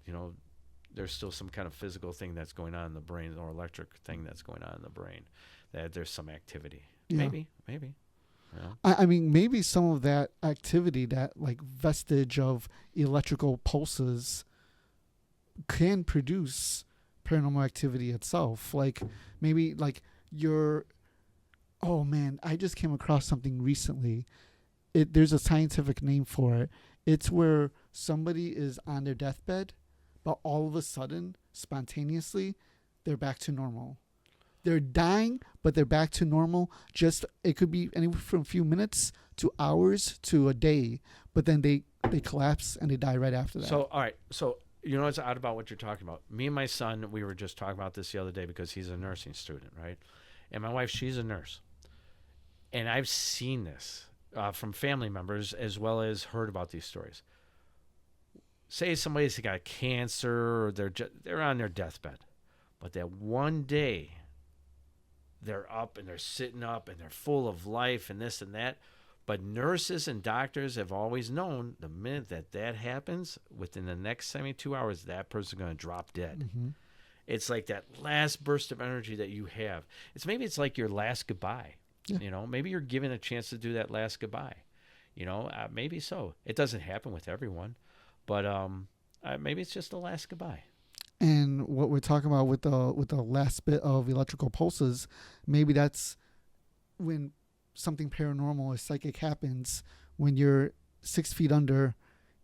[SPEAKER 1] there's still some kind of physical thing that's going on in the brain, or electric thing that's going on in the brain, that there's some activity.
[SPEAKER 2] Yeah.
[SPEAKER 1] Maybe.
[SPEAKER 2] I mean, maybe some of that activity, that like vestige of electrical pulses, can produce paranormal activity itself. Like maybe like oh man, I just came across something recently. There's a scientific name for it. It's where somebody is on their deathbed, but all of a sudden, spontaneously, they're back to normal. They're dying, but they're back to normal. It could be anywhere from a few minutes to hours to a day, but then they collapse and they die right after that.
[SPEAKER 1] So, all right. So, what's odd about what you're talking about? Me and my son, we were just talking about this the other day because he's a nursing student, right? And my wife, she's a nurse. And I've seen this from family members, as well as heard about these stories. Say somebody's got cancer, or they're on their deathbed, but that one day they're up and they're sitting up and they're full of life and this and that. But nurses and doctors have always known the minute that happens, within the next 72 hours, that person's going to drop dead. It's like that last burst of energy that you have. Maybe it's like your last goodbye.
[SPEAKER 2] Yeah.
[SPEAKER 1] Maybe you're given a chance to do that last goodbye. Maybe so. It doesn't happen with everyone. But maybe it's just the last goodbye.
[SPEAKER 2] And what we're talking about with the last bit of electrical pulses, maybe that's when something paranormal or psychic happens when you're 6 feet under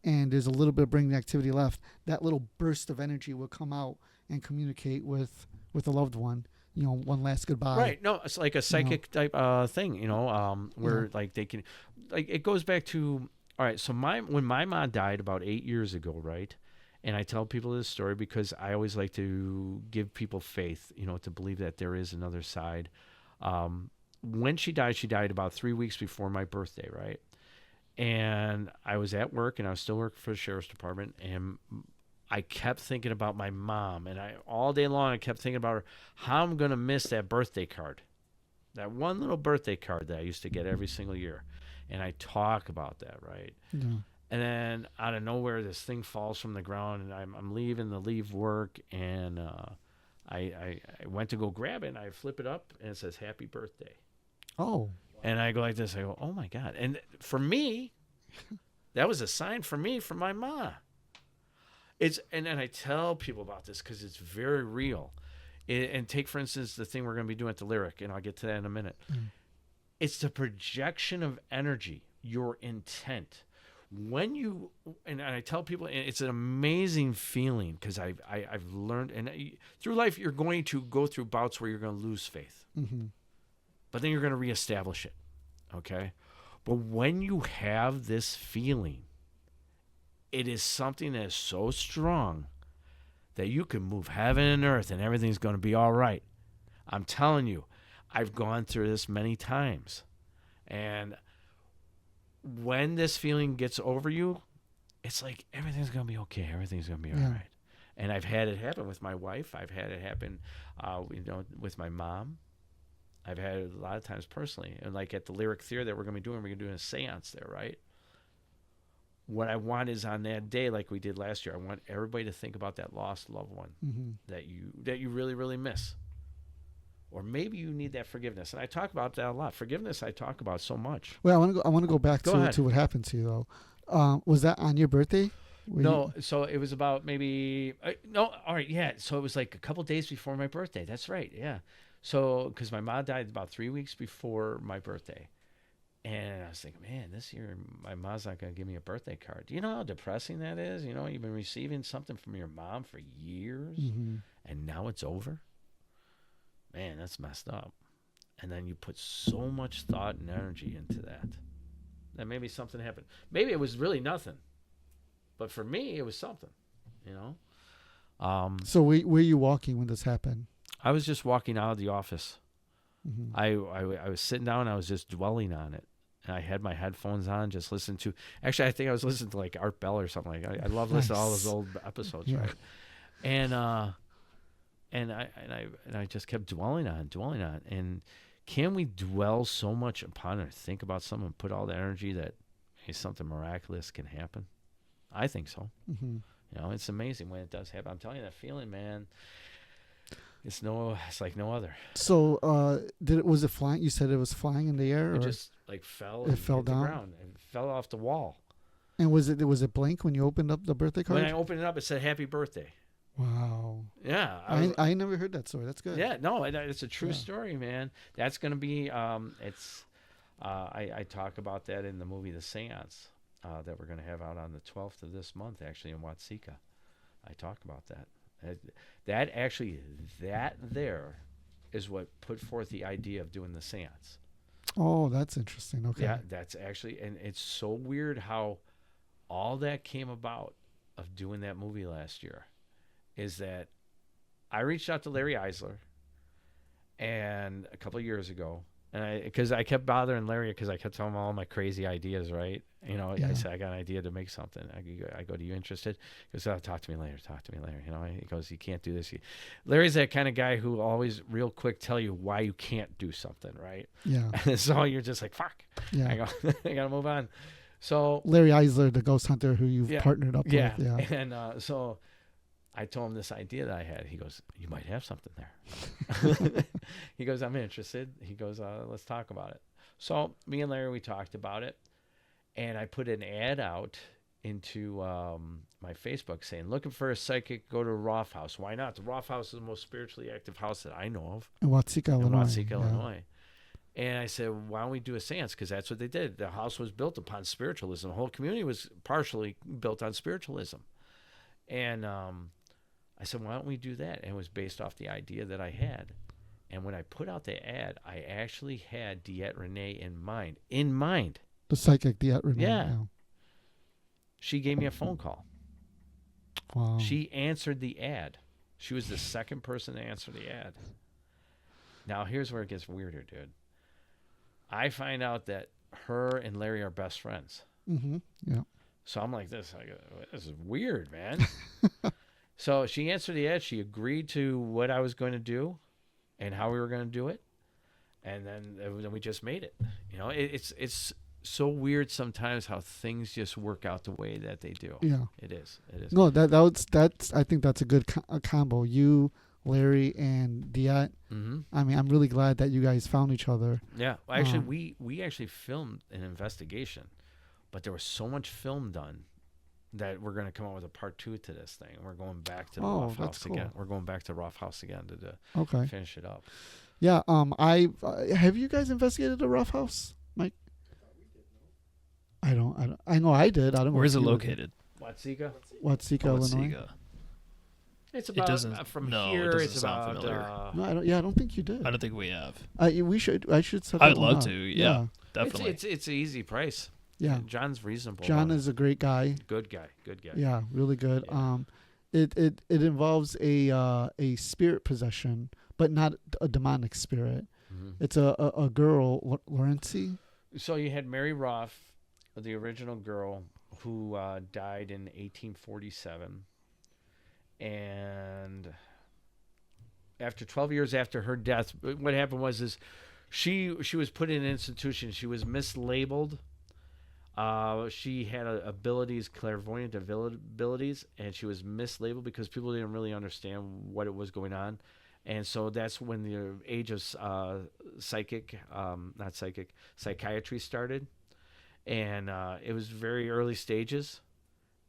[SPEAKER 2] and there's a little bit of brain activity left. That little burst of energy will come out and communicate with a loved one. One last goodbye.
[SPEAKER 1] Right. No, it's like a psychic type thing, where like they can, like it goes back to, all right, so when my mom died about 8 years ago, right? And I tell people this story because I always like to give people faith, to believe that there is another side. When she died about 3 weeks before my birthday, right? And I was at work, and I was still working for the sheriff's department, and I kept thinking about my mom, and all day long I kept thinking about her, how I'm going to miss that birthday card, that one little birthday card that I used to get every single year. And I talk about that, right?
[SPEAKER 2] Yeah.
[SPEAKER 1] And then out of nowhere, this thing falls from the ground, and I'm leaving to leave work, and I went to go grab it, and I flip it up, and it says, "Happy birthday."
[SPEAKER 2] Oh.
[SPEAKER 1] And I go like this. I go, "Oh, my God." And for me, that was a sign for me from my mom. And then I tell people about this because it's very real. And take, for instance, the thing we're going to be doing at the Lyric, and I'll get to that in a minute. It's the projection of energy, your intent. When you, and I tell people, it's an amazing feeling because I've learned, and through life, you're going to go through bouts where you're going to lose faith.
[SPEAKER 2] Mm-hmm.
[SPEAKER 1] But then you're going to reestablish it, okay? But when you have this feeling, it is something that is so strong that you can move heaven and earth and everything's going to be all right. I'm telling you, I've gone through this many times. And when this feeling gets over you, it's like everything's going to be okay. Everything's going to be all right. And I've had it happen with my wife. I've had it happen with my mom. I've had it a lot of times personally. And like at the Lyric Theater that we're going to be doing, we're going to do a seance there, right? What I want is on that day, like we did last year, I want everybody to think about that lost loved one that you really, really miss. Or maybe you need that forgiveness. And I talk about that a lot. Forgiveness I talk about so much.
[SPEAKER 2] Well, I want to go back to what happened to you, though. Was that on your birthday?
[SPEAKER 1] So it was about maybe... all right, yeah. So it was like a couple days before my birthday. That's right, yeah. So, because my mom died about 3 weeks before my birthday. And I was thinking, man, this year my mom's not going to give me a birthday card. Do you know how depressing that is? You've been receiving something from your mom for years, and now it's over? Man, that's messed up. And then you put so much thought and energy into that. That maybe something happened. Maybe it was really nothing. But for me, it was something,
[SPEAKER 2] So were you walking when this happened?
[SPEAKER 1] I was just walking out of the office.
[SPEAKER 2] Mm-hmm.
[SPEAKER 1] I was sitting down and I was just dwelling on it. And I had my headphones on, just listening to... Actually, I think I was listening to like Art Bell or something. Like I love listening to all those old episodes, right? And I just kept dwelling on it. And can we dwell so much upon it, think about something, put all the energy that something miraculous can happen? I think so.
[SPEAKER 2] Mm-hmm.
[SPEAKER 1] It's amazing when it does happen. I'm telling you, that feeling, man, it's like no other.
[SPEAKER 2] So was it flying? You said it was flying in the air?
[SPEAKER 1] It just like fell.
[SPEAKER 2] It fell down?
[SPEAKER 1] The ground and fell off the wall.
[SPEAKER 2] And was it blank when you opened up the birthday card?
[SPEAKER 1] When I opened it up, it said "Happy Birthday."
[SPEAKER 2] Wow.
[SPEAKER 1] Yeah.
[SPEAKER 2] I never heard that story. That's good.
[SPEAKER 1] Yeah. No, it's a true story, man. That's going to be. I talk about that in the movie The Seance that we're going to have out on the 12th of this month, actually in Watseka. I talk about that. That there is what put forth the idea of doing the seance.
[SPEAKER 2] Oh, that's interesting. Okay.
[SPEAKER 1] Yeah, that's actually, and it's so weird how all that came about of doing that movie last year is that I reached out to Larry Eisler and a couple of years ago, and because I kept bothering Larry because I kept telling him all my crazy ideas, right? I said, I got an idea to make something. I go, "Do you interested?" He goes, "Oh, talk to me later. He goes, "You can't do this." Larry's that kind of guy who always real quick tell you why you can't do something, right?
[SPEAKER 2] Yeah.
[SPEAKER 1] And so you're just like, fuck.
[SPEAKER 2] Yeah.
[SPEAKER 1] I go, I got to move on. So
[SPEAKER 2] Larry Eisler, the ghost hunter who you've partnered up with. Yeah.
[SPEAKER 1] And so I told him this idea that I had. He goes, "You might have something there." He goes, "I'm interested." He goes, "Let's talk about it." So me and Larry, we talked about it. And I put an ad out into my Facebook saying, looking for a psychic, go to Roth House. Why not? The Roth House is the most spiritually active house that I know of
[SPEAKER 2] In Watsika,
[SPEAKER 1] in
[SPEAKER 2] Illinois.
[SPEAKER 1] Watsika, Illinois. And I said, why don't we do a seance? Because that's what they did. The house was built upon spiritualism. The whole community was partially built on spiritualism. And I said, why don't we do that? And it was based off the idea that I had. And when I put out the ad, I actually had Diet Renee in mind. In mind.
[SPEAKER 2] The psychic Diet Renee.
[SPEAKER 1] Yeah. She gave me a phone call.
[SPEAKER 2] Wow.
[SPEAKER 1] She answered the ad. She was the second person to answer the ad. Now, here's where it gets weirder, dude. I find out that her and Larry are best friends.
[SPEAKER 2] Mm-hmm. Yeah.
[SPEAKER 1] So I'm like, this is weird, man. So she answered the ad. She agreed to what I was going to do and how we were going to do it. And then we just made it. You know, it's so weird sometimes how things just work out the way that they do.
[SPEAKER 2] Yeah.
[SPEAKER 1] It is.
[SPEAKER 2] No, that's I think that's a good combo. You, Larry, and Diet.
[SPEAKER 1] Mm-hmm.
[SPEAKER 2] I mean, I'm really glad that you guys found each other.
[SPEAKER 1] Yeah. Well, actually, we actually filmed an investigation, but there was so much film done that we're going to come up with a part 2 to this thing. We're going back to the Roth House again. We're going back to Roth House again to finish it up.
[SPEAKER 2] Yeah. I have you guys investigated the Rough House, Mike? I don't. I know I did. I don't know.
[SPEAKER 4] Where is it located?
[SPEAKER 1] Watsika,
[SPEAKER 2] Illinois.
[SPEAKER 1] It's about from here.
[SPEAKER 4] It doesn't
[SPEAKER 1] It's
[SPEAKER 4] sound
[SPEAKER 1] about
[SPEAKER 4] familiar.
[SPEAKER 2] No, I don't. Yeah, I don't think you did.
[SPEAKER 4] I don't think we have.
[SPEAKER 2] We should. I should set.
[SPEAKER 4] I'd
[SPEAKER 2] that one
[SPEAKER 4] love
[SPEAKER 2] up.
[SPEAKER 4] to. Yeah, definitely.
[SPEAKER 1] It's an easy price.
[SPEAKER 2] Yeah.
[SPEAKER 1] John's reasonable.
[SPEAKER 2] John is a great guy.
[SPEAKER 1] Good guy.
[SPEAKER 2] Yeah, really good.
[SPEAKER 1] Yeah.
[SPEAKER 2] It involves a spirit possession, but not a demonic spirit.
[SPEAKER 1] Mm-hmm.
[SPEAKER 2] It's a girl, Laurency.
[SPEAKER 1] So you had Mary Roth, the original girl, who died in 1847, and after 12 years after her death, what happened was she was put in an institution. She was mislabeled. She had clairvoyant abilities, and she was mislabeled because people didn't really understand what it was going on. And so that's when the age of psychiatry started. And it was very early stages.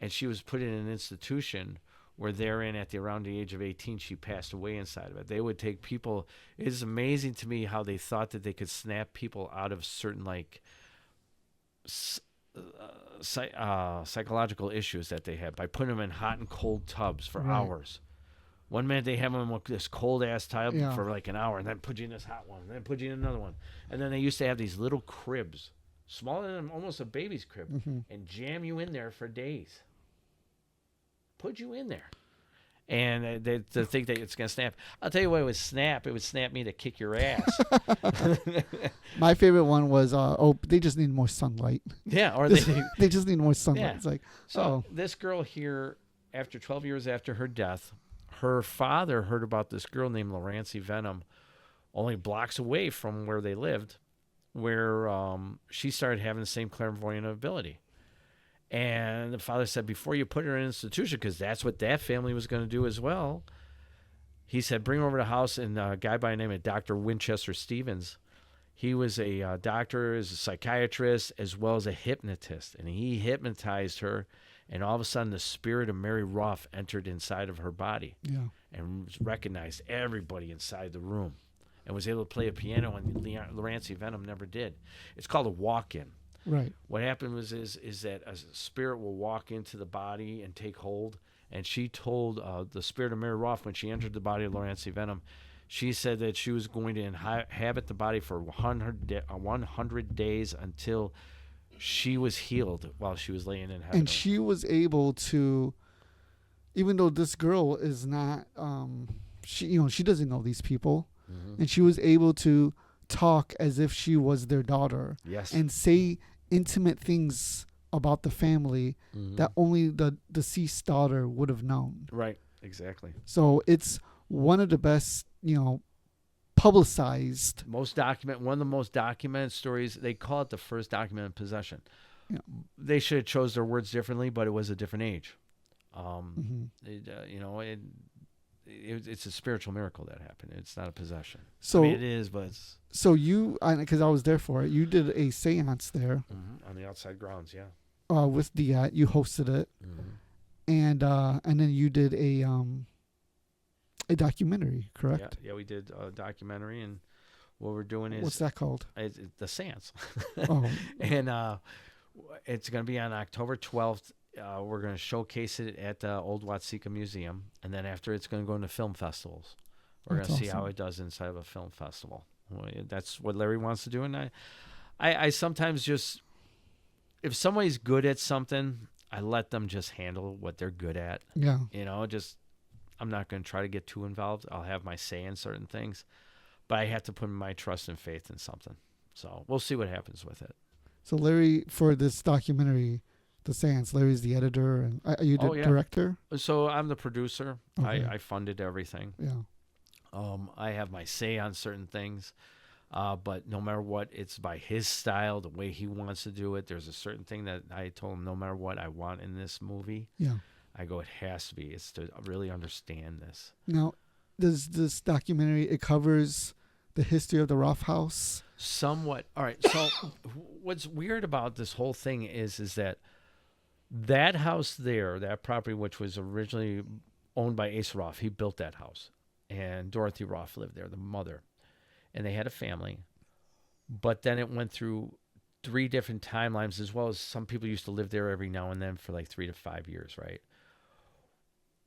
[SPEAKER 1] And she was put in an institution where therein at around the age of 18, she passed away inside of it. They would take people. It's amazing to me how they thought that they could snap people out of certain psychological issues that they had by putting them in hot and cold tubs for hours. One minute they have them in this cold ass tub for like an hour, and then put you in this hot one, and then put you in another one. And then they used to have these little cribs, smaller than almost a baby's crib, and jam you in there for days. Put you in there. And they think that it's going to snap. I'll tell you what, it would snap me to kick your ass.
[SPEAKER 2] My favorite one was, they just need more sunlight.
[SPEAKER 1] Yeah, or
[SPEAKER 2] they just need more sunlight.
[SPEAKER 1] Yeah.
[SPEAKER 2] It's like,
[SPEAKER 1] this girl here, after 12 years after her death, her father heard about this girl named Laurency Venom, only blocks away from where they lived, where she started having the same clairvoyant ability. And the father said, before you put her in an institution, because that's what that family was going to do as well, he said, bring her over to the house. And a guy by the name of Dr. Winchester Stevens, he was a doctor, as a psychiatrist, as well as a hypnotist. And he hypnotized her. And all of a sudden, the spirit of Mary Roth entered inside of her body and recognized everybody inside the room and was able to play a piano, and Laurency Venom never did. It's called a walk-in.
[SPEAKER 2] Right.
[SPEAKER 1] What happened is that a spirit will walk into the body and take hold. And she told the spirit of Mary Roth, when she entered the body of Laurency Venom, she said that she was going to inhabit the body for 100 days until she was healed while she was laying in heaven.
[SPEAKER 2] And she was able to, even though this girl is not, she doesn't know these people, and she was able to talk as if she was their daughter.
[SPEAKER 1] Yes.
[SPEAKER 2] And say intimate things about the family that only the deceased daughter would have known.
[SPEAKER 1] Right. Exactly.
[SPEAKER 2] So it's one of the best, publicized.
[SPEAKER 1] One of the most documented stories. They call it the first documented possession. Yeah. They should have chose their words differently, but it was a different age. It's a spiritual miracle that happened. It's not a possession.
[SPEAKER 2] So
[SPEAKER 1] it is, but it's...
[SPEAKER 2] So you, because I was there for it, you did a seance there.
[SPEAKER 1] On the outside grounds, yeah.
[SPEAKER 2] with Diat. You hosted it, and then you did a documentary, correct?
[SPEAKER 1] Yeah, we did a documentary, and what we're doing is
[SPEAKER 2] What's that called?
[SPEAKER 1] it's the Seance,
[SPEAKER 2] Oh,
[SPEAKER 1] and it's going to be on October 12th. We're going to showcase it at the Old Watsika Museum, and then after it's going to go into film festivals. We're going to see how it does inside of a film festival. Well, that's what Larry wants to do, and I sometimes just, if somebody's good at something, I let them just handle what they're good at.
[SPEAKER 2] yeah.
[SPEAKER 1] I'm not going to try to get too involved. I'll have my say in certain things, but I have to put my trust and faith in something. So we'll see what happens with it.
[SPEAKER 2] So Larry, for this documentary, The Seance, Larry's the editor, and are you the director?
[SPEAKER 1] So I'm the producer.
[SPEAKER 2] Okay.
[SPEAKER 1] I funded everything.
[SPEAKER 2] Yeah.
[SPEAKER 1] I have my say on certain things, but no matter what, it's by his style, the way he wants to do it. There's a certain thing that I told him, no matter what I want in this movie,
[SPEAKER 2] Yeah.
[SPEAKER 1] I go, it has to be. It's to really understand this.
[SPEAKER 2] Now, does this documentary, it covers the history of the Roth House?
[SPEAKER 1] Somewhat. All right. So what's weird about this whole thing is that house there, that property, which was originally owned by Ace Roth, he built that house. And Dorothy Roth lived there, the mother. And they had a family. But then it went through 3 different timelines, as well as some people used to live there every now and then for like 3 to 5 years, right?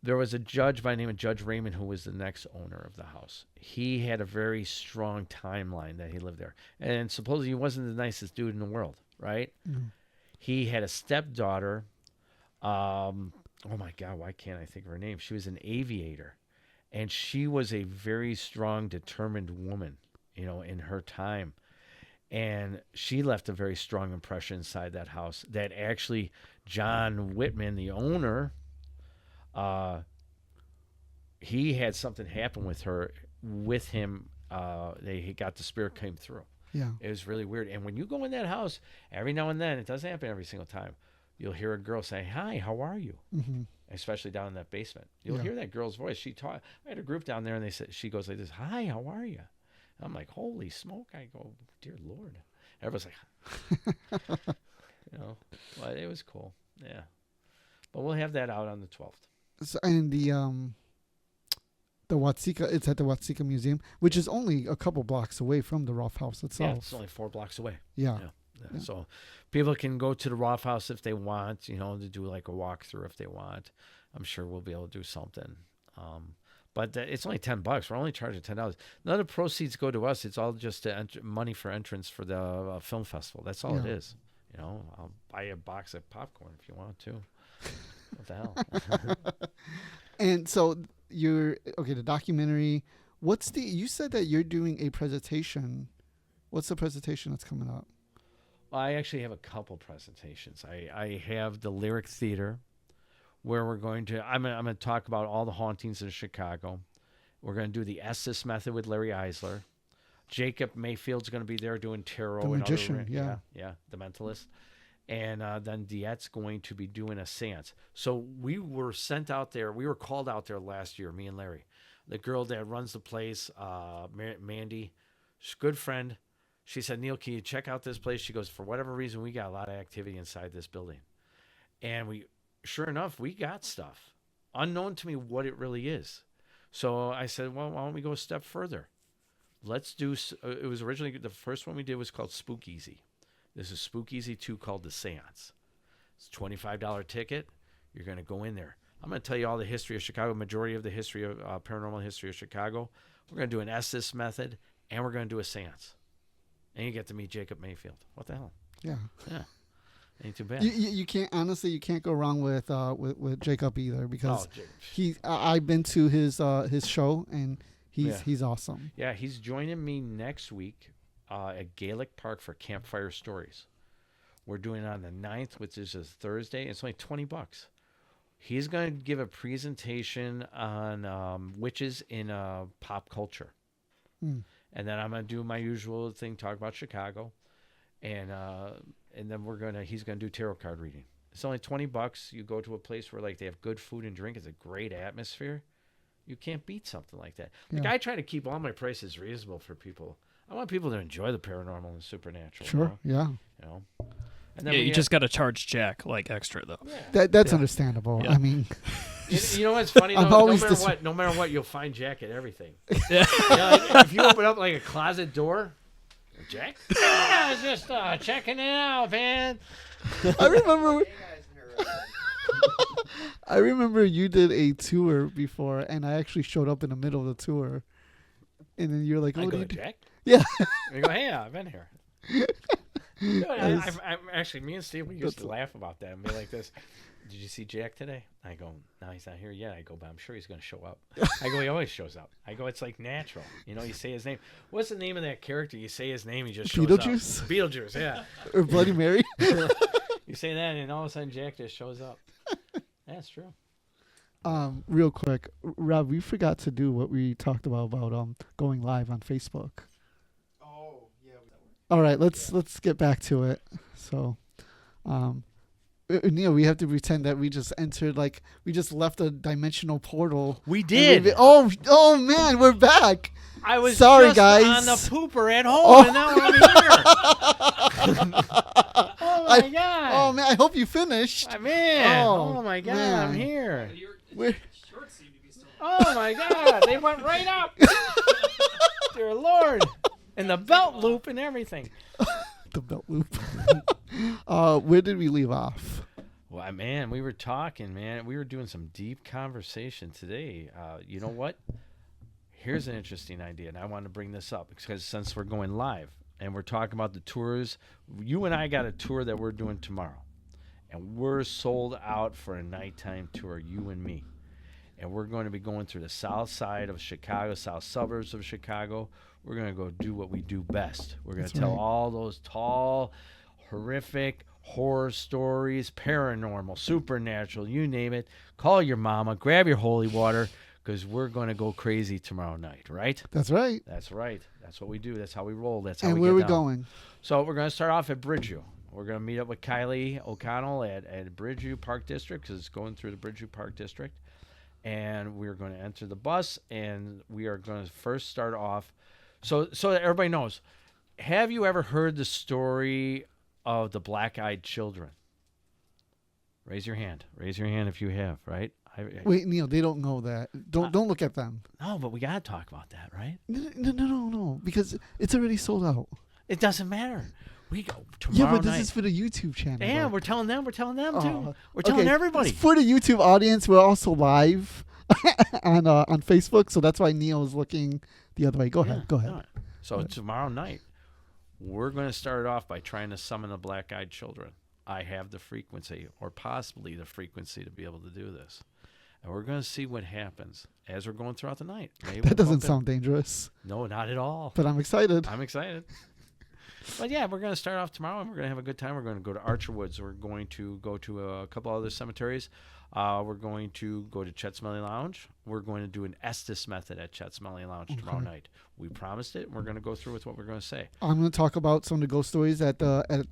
[SPEAKER 1] There was a judge by the name of Judge Raymond who was the next owner of the house. He had a very strong timeline that he lived there. And supposedly he wasn't the nicest dude in the world, right?
[SPEAKER 2] Mm.
[SPEAKER 1] He had a stepdaughter. Oh my God, why can't I think of her name? She was an aviator. And she was a very strong, determined woman, in her time. And she left a very strong impression inside that house that actually John Whitman, the owner, he had something happen with him. He got the spirit came through.
[SPEAKER 2] Yeah.
[SPEAKER 1] It was really weird. And when you go in that house, every now and then, it doesn't happen every single time, you'll hear a girl say, "Hi, how are you?"
[SPEAKER 2] Mm-hmm.
[SPEAKER 1] Especially down in that basement. You'll hear that girl's voice. I had a group down there, and she goes like this, "Hi, how are you?" I'm like, holy smoke. I go, dear Lord. Everybody's like, but it was cool. Yeah. But we'll have that out on the 12th.
[SPEAKER 2] So, and the Watsika, it's at the Watsika Museum, which is only a couple blocks away from the Roth House itself.
[SPEAKER 1] Yeah, it's only 4 blocks away.
[SPEAKER 2] Yeah.
[SPEAKER 1] Yeah. So people can go to the Roth House if they want, to do like a walkthrough if they want. I'm sure we'll be able to do something. But it's only $10. We're only charging $10. None of the proceeds go to us. It's all just money for entrance for the film festival. That's all it is. I'll buy you a box of popcorn if you want to. What the hell?
[SPEAKER 2] And so the documentary, you said that you're doing a presentation. What's the presentation that's coming up?
[SPEAKER 1] Well, I actually have a couple presentations. I have the Lyric Theater, where I'm going to talk about all the hauntings in Chicago. We're going to do the Estes method with Larry Eisler. Jacob Mayfield's going to be there doing tarot.
[SPEAKER 2] The magician, yeah,
[SPEAKER 1] the mentalist. And then Diet's going to be doing a seance. So we were sent out there. We were called out there last year, me and Larry. The girl that runs the place, Mandy, she's a good friend. She said, "Neal, can you check out this place?" She goes, "For whatever reason, we got a lot of activity inside this building." And sure enough, we got stuff. Unknown to me what it really is. So I said, well, why don't we go a step further? Let's do, it was originally, the first one we did was called Spook Easy. This is Spook Easy 2 called The Seance. It's a $25 ticket. You're going to go in there. I'm going to tell you all the history of Chicago, majority of the history of paranormal history of Chicago. We're going to do an Estes method, and we're going to do a seance. And you get to meet Jacob Mayfield. What the hell?
[SPEAKER 2] Yeah.
[SPEAKER 1] Yeah. Ain't too bad.
[SPEAKER 2] You can't, honestly, you can't go wrong with Jacob either, because I've been to his show, and he's awesome.
[SPEAKER 1] Yeah, he's joining me next week at Gaelic Park for Campfire Stories. We're doing it on the 9th, which is a Thursday. It's only $20. He's going to give a presentation on witches in pop culture. And then I'm going to do my usual thing, talk about Chicago. And then he's going to do tarot card reading. It's only $20. You go to a place where they have good food and drink. It's a great atmosphere. You can't beat something like that. I try to keep all my prices reasonable for people. I want people to enjoy the paranormal and supernatural.
[SPEAKER 2] Sure. Yeah.
[SPEAKER 1] And then
[SPEAKER 4] Yeah,
[SPEAKER 1] we
[SPEAKER 4] you just got to charge Jack like extra though.
[SPEAKER 2] That's understandable.
[SPEAKER 4] Yeah.
[SPEAKER 2] I mean,
[SPEAKER 1] You know what's funny?
[SPEAKER 2] I'm
[SPEAKER 1] Though?
[SPEAKER 2] always
[SPEAKER 1] No matter what, you'll find Jack at everything.
[SPEAKER 4] Yeah.
[SPEAKER 1] Like, if you open up like a closet door, Jack? Yeah, I was just checking it out, man.
[SPEAKER 2] I remember.
[SPEAKER 3] Hey guys, in here.
[SPEAKER 2] I remember you did a tour before, and I actually showed up in the middle of the tour, and then you're like,
[SPEAKER 1] I
[SPEAKER 2] "What
[SPEAKER 1] go
[SPEAKER 2] do you
[SPEAKER 1] to
[SPEAKER 2] do?"
[SPEAKER 1] Jack.
[SPEAKER 2] Yeah.
[SPEAKER 1] I go, hey, I've been here. Dude, I'm actually, me and Steve, we used to laugh about that and be like this. Did you see Jack today? I go, no, he's not here yet. I go, but I'm sure he's going to show up. I go, he always shows up. I go, it's like natural. You know, you say his name. What's the name of that character? You say his name, he just shows
[SPEAKER 2] Beetlejuice?
[SPEAKER 1] up. Beetlejuice, yeah.
[SPEAKER 2] Or Bloody Mary.
[SPEAKER 1] You say that, and all of a sudden Jack just shows up. That's true.
[SPEAKER 2] Real quick, Rob, we forgot to do what we talked about going live on Facebook.
[SPEAKER 3] Oh, yeah.
[SPEAKER 2] All right, let's get back to it. So, Neal, we have to pretend that we just entered, like we just left a dimensional portal.
[SPEAKER 1] We did.
[SPEAKER 2] Oh man, we're back.
[SPEAKER 1] I was
[SPEAKER 2] sorry,
[SPEAKER 1] just
[SPEAKER 2] guys.
[SPEAKER 1] on the pooper at home, and now I'm here. Oh my god!
[SPEAKER 2] Oh man, I hope you finished.
[SPEAKER 1] Man!
[SPEAKER 2] Oh,
[SPEAKER 1] Oh my god!
[SPEAKER 2] man.
[SPEAKER 1] I'm here.
[SPEAKER 2] We're-
[SPEAKER 1] Oh my god! They went right up. Dear Lord! And the belt loop and everything.
[SPEAKER 2] the belt loop. Where did we leave off?
[SPEAKER 1] Well, man, we were talking, man. We were doing some deep conversation today. You know what? Here's an interesting idea, and I want to bring this up because since we're going live and we're talking about the tours, you and I got a tour that we're doing tomorrow, and we're sold out for a nighttime tour, you and me. And we're going to be going through the south side of Chicago, south suburbs of Chicago. We're going to go do what we do best. We're going to tell all those tall, horrific horror stories, paranormal, supernatural, you name it. Call your mama, grab your holy water, because we're going to go crazy tomorrow night, right?
[SPEAKER 2] That's right.
[SPEAKER 1] That's right. That's what we do. That's how we roll. That's how
[SPEAKER 2] And
[SPEAKER 1] we
[SPEAKER 2] where
[SPEAKER 1] get
[SPEAKER 2] are we
[SPEAKER 1] down.
[SPEAKER 2] going?
[SPEAKER 1] So we're going to start off at Bridgeview. We're going to meet up with Kylie O'Connell at Bridgeview Park District because it's going through the Bridgeview Park District. And we're going to enter the bus, and we are going to first start off. So that everybody knows, have you ever heard the story of the black-eyed children? Raise your hand. Raise your hand if you have, right?
[SPEAKER 2] Wait, Neal, they don't know that. Don't look at them.
[SPEAKER 1] No, but we got to talk about that, right?
[SPEAKER 2] No, because it's already sold out.
[SPEAKER 1] It doesn't matter. We go tomorrow
[SPEAKER 2] Yeah, but this
[SPEAKER 1] night.
[SPEAKER 2] is for the YouTube channel.
[SPEAKER 1] Yeah,
[SPEAKER 2] though.
[SPEAKER 1] we're telling them. We're telling them, too.
[SPEAKER 2] Oh,
[SPEAKER 1] We're telling
[SPEAKER 2] okay,
[SPEAKER 1] everybody.
[SPEAKER 2] it's for the YouTube audience, we're also live on Facebook, so that's why Neal is looking the other way. Go ahead.
[SPEAKER 1] No. So tomorrow night, we're going to start off by trying to summon the black-eyed children. I have the frequency, or possibly the frequency, to be able to do this. And we're going to see what happens as we're going throughout the night. Maybe
[SPEAKER 2] That
[SPEAKER 1] we'll
[SPEAKER 2] doesn't
[SPEAKER 1] bump in-
[SPEAKER 2] sound dangerous,
[SPEAKER 1] No, not at all.
[SPEAKER 2] but I'm excited.
[SPEAKER 1] I'm excited. But yeah, we're going to start off tomorrow, and we're going to have a good time. We're going to go to Archer Woods. We're going to go to a couple other cemeteries. We're going to go to Chet Smelly Lounge. We're going to do an Estes method at Chet Smelly Lounge tomorrow night. We promised it, and we're going to go through with what we're going to say.
[SPEAKER 2] I'm going to talk about some of the ghost stories at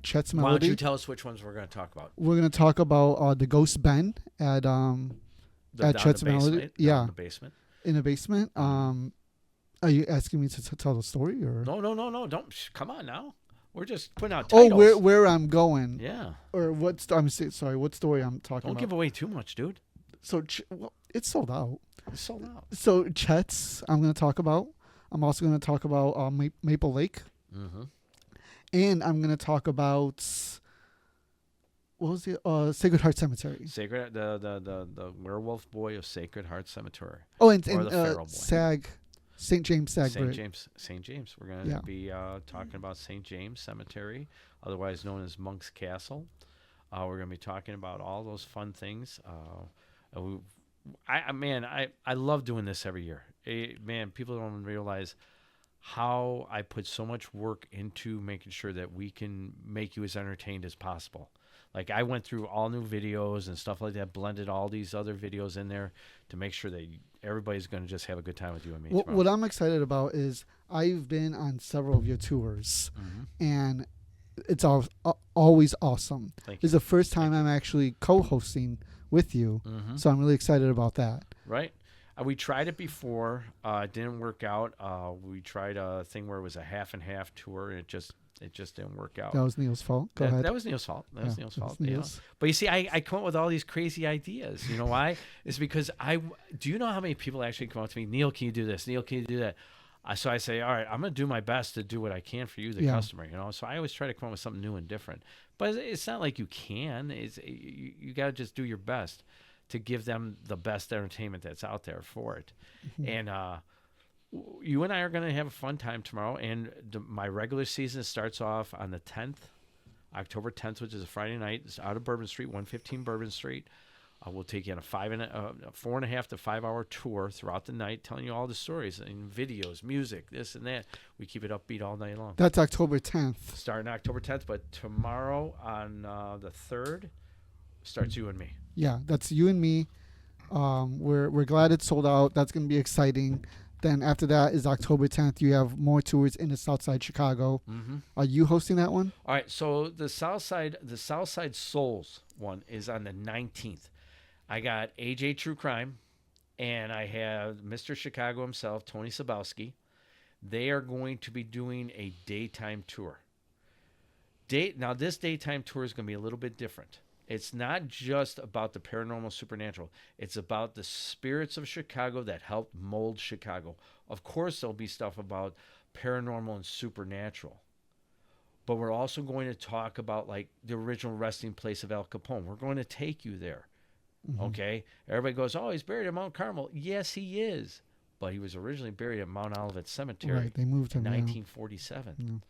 [SPEAKER 2] Chet's
[SPEAKER 1] Why don't
[SPEAKER 2] Melody.
[SPEAKER 1] you tell us which ones we're going to talk about?
[SPEAKER 2] We're going to talk about the ghost Ben at Chet's Melody. Yeah,
[SPEAKER 1] in the basement.
[SPEAKER 2] in the basement. Are you asking me to tell the story or?
[SPEAKER 1] No, don't. Come on now. We're just putting out titles.
[SPEAKER 2] Oh, where I'm going.
[SPEAKER 1] Yeah.
[SPEAKER 2] Or what? Sorry, what story I'm talking
[SPEAKER 1] Don't
[SPEAKER 2] about?
[SPEAKER 1] give away too much, dude.
[SPEAKER 2] So it's sold out.
[SPEAKER 1] It's sold out.
[SPEAKER 2] So Chet's, I'm going to talk about. I'm also going to talk about Maple Lake,
[SPEAKER 1] Mm-hmm.
[SPEAKER 2] and I'm going to talk about what was the Sacred Heart Cemetery.
[SPEAKER 1] Sacred, the werewolf boy of Sacred Heart Cemetery.
[SPEAKER 2] Oh, and
[SPEAKER 1] Or the Feral Boy.
[SPEAKER 2] St. James Sag
[SPEAKER 1] St.
[SPEAKER 2] Bridge.
[SPEAKER 1] James. We're going to
[SPEAKER 2] Yeah.
[SPEAKER 1] be talking about St. James Cemetery, otherwise known as Monk's Castle. We're going to be talking about all those fun things. I love doing this every year. Man, people don't realize how I put so much work into making sure that we can make you as entertained as possible. Like I went through all new videos and stuff like that, blended all these other videos in there to make sure that everybody's going to just have a good time with you and me.
[SPEAKER 2] What I'm excited about is I've been on several of your tours, and it's always awesome.
[SPEAKER 1] Thank
[SPEAKER 2] It's
[SPEAKER 1] you.
[SPEAKER 2] the first time I'm actually co-hosting with you, so I'm really excited about that.
[SPEAKER 1] Right. We tried it before. It didn't work out. We tried a thing where it was a half and half tour, and it just It just didn't work out.
[SPEAKER 2] That was Neal's fault. Go ahead.
[SPEAKER 1] That was Neal's fault. That was
[SPEAKER 2] Yeah,
[SPEAKER 1] Neal's
[SPEAKER 2] that's
[SPEAKER 1] fault. You know?
[SPEAKER 2] Neal's.
[SPEAKER 1] But you see, I come up with all these crazy ideas. You know why? It's because do you know how many people actually come up to me, Neal, can you do this? Neal, can you do that? So I say, all right, I'm going to do my best to do what I can for you, the customer. You know, so I always try to come up with something new and different. But it's not like you can. You got to just do your best to give them the best entertainment that's out there for it. And you and I are going to have a fun time tomorrow. And my regular season starts off on the 10th, October 10th, which is a Friday night. It's out of Bourbon Street, 115 Bourbon Street. We'll take you on a 4.5 to 5 hour tour throughout the night, telling you all the stories and videos, music, this and that. We keep it upbeat all night long.
[SPEAKER 2] That's October 10th.
[SPEAKER 1] Starting October 10th, but tomorrow on the 3rd starts you and me.
[SPEAKER 2] Yeah, that's you and me. We're glad it's sold out. That's going to be exciting. Then after that is October 10th. You have more tours in the South Side Chicago.
[SPEAKER 1] Mm-hmm.
[SPEAKER 2] Are you hosting that one?
[SPEAKER 1] All right, so the Southside Souls one is on the 19th. I got AJ True Crime, and I have Mr. Chicago himself, Tony Sabowski. They are going to be doing a daytime tour. Now, this daytime tour is going to be a little bit different. It's not just about the paranormal supernatural. It's about the spirits of Chicago that helped mold Chicago. Of course, there'll be stuff about paranormal and supernatural. But we're also going to talk about like the original resting place of Al Capone. We're going to take you there. Mm-hmm. Okay? Everybody goes, oh, he's buried at Mount Carmel. Yes, he is. But he was originally buried at Mount Olivet Cemetery.
[SPEAKER 2] Right, they moved him
[SPEAKER 1] in 1947.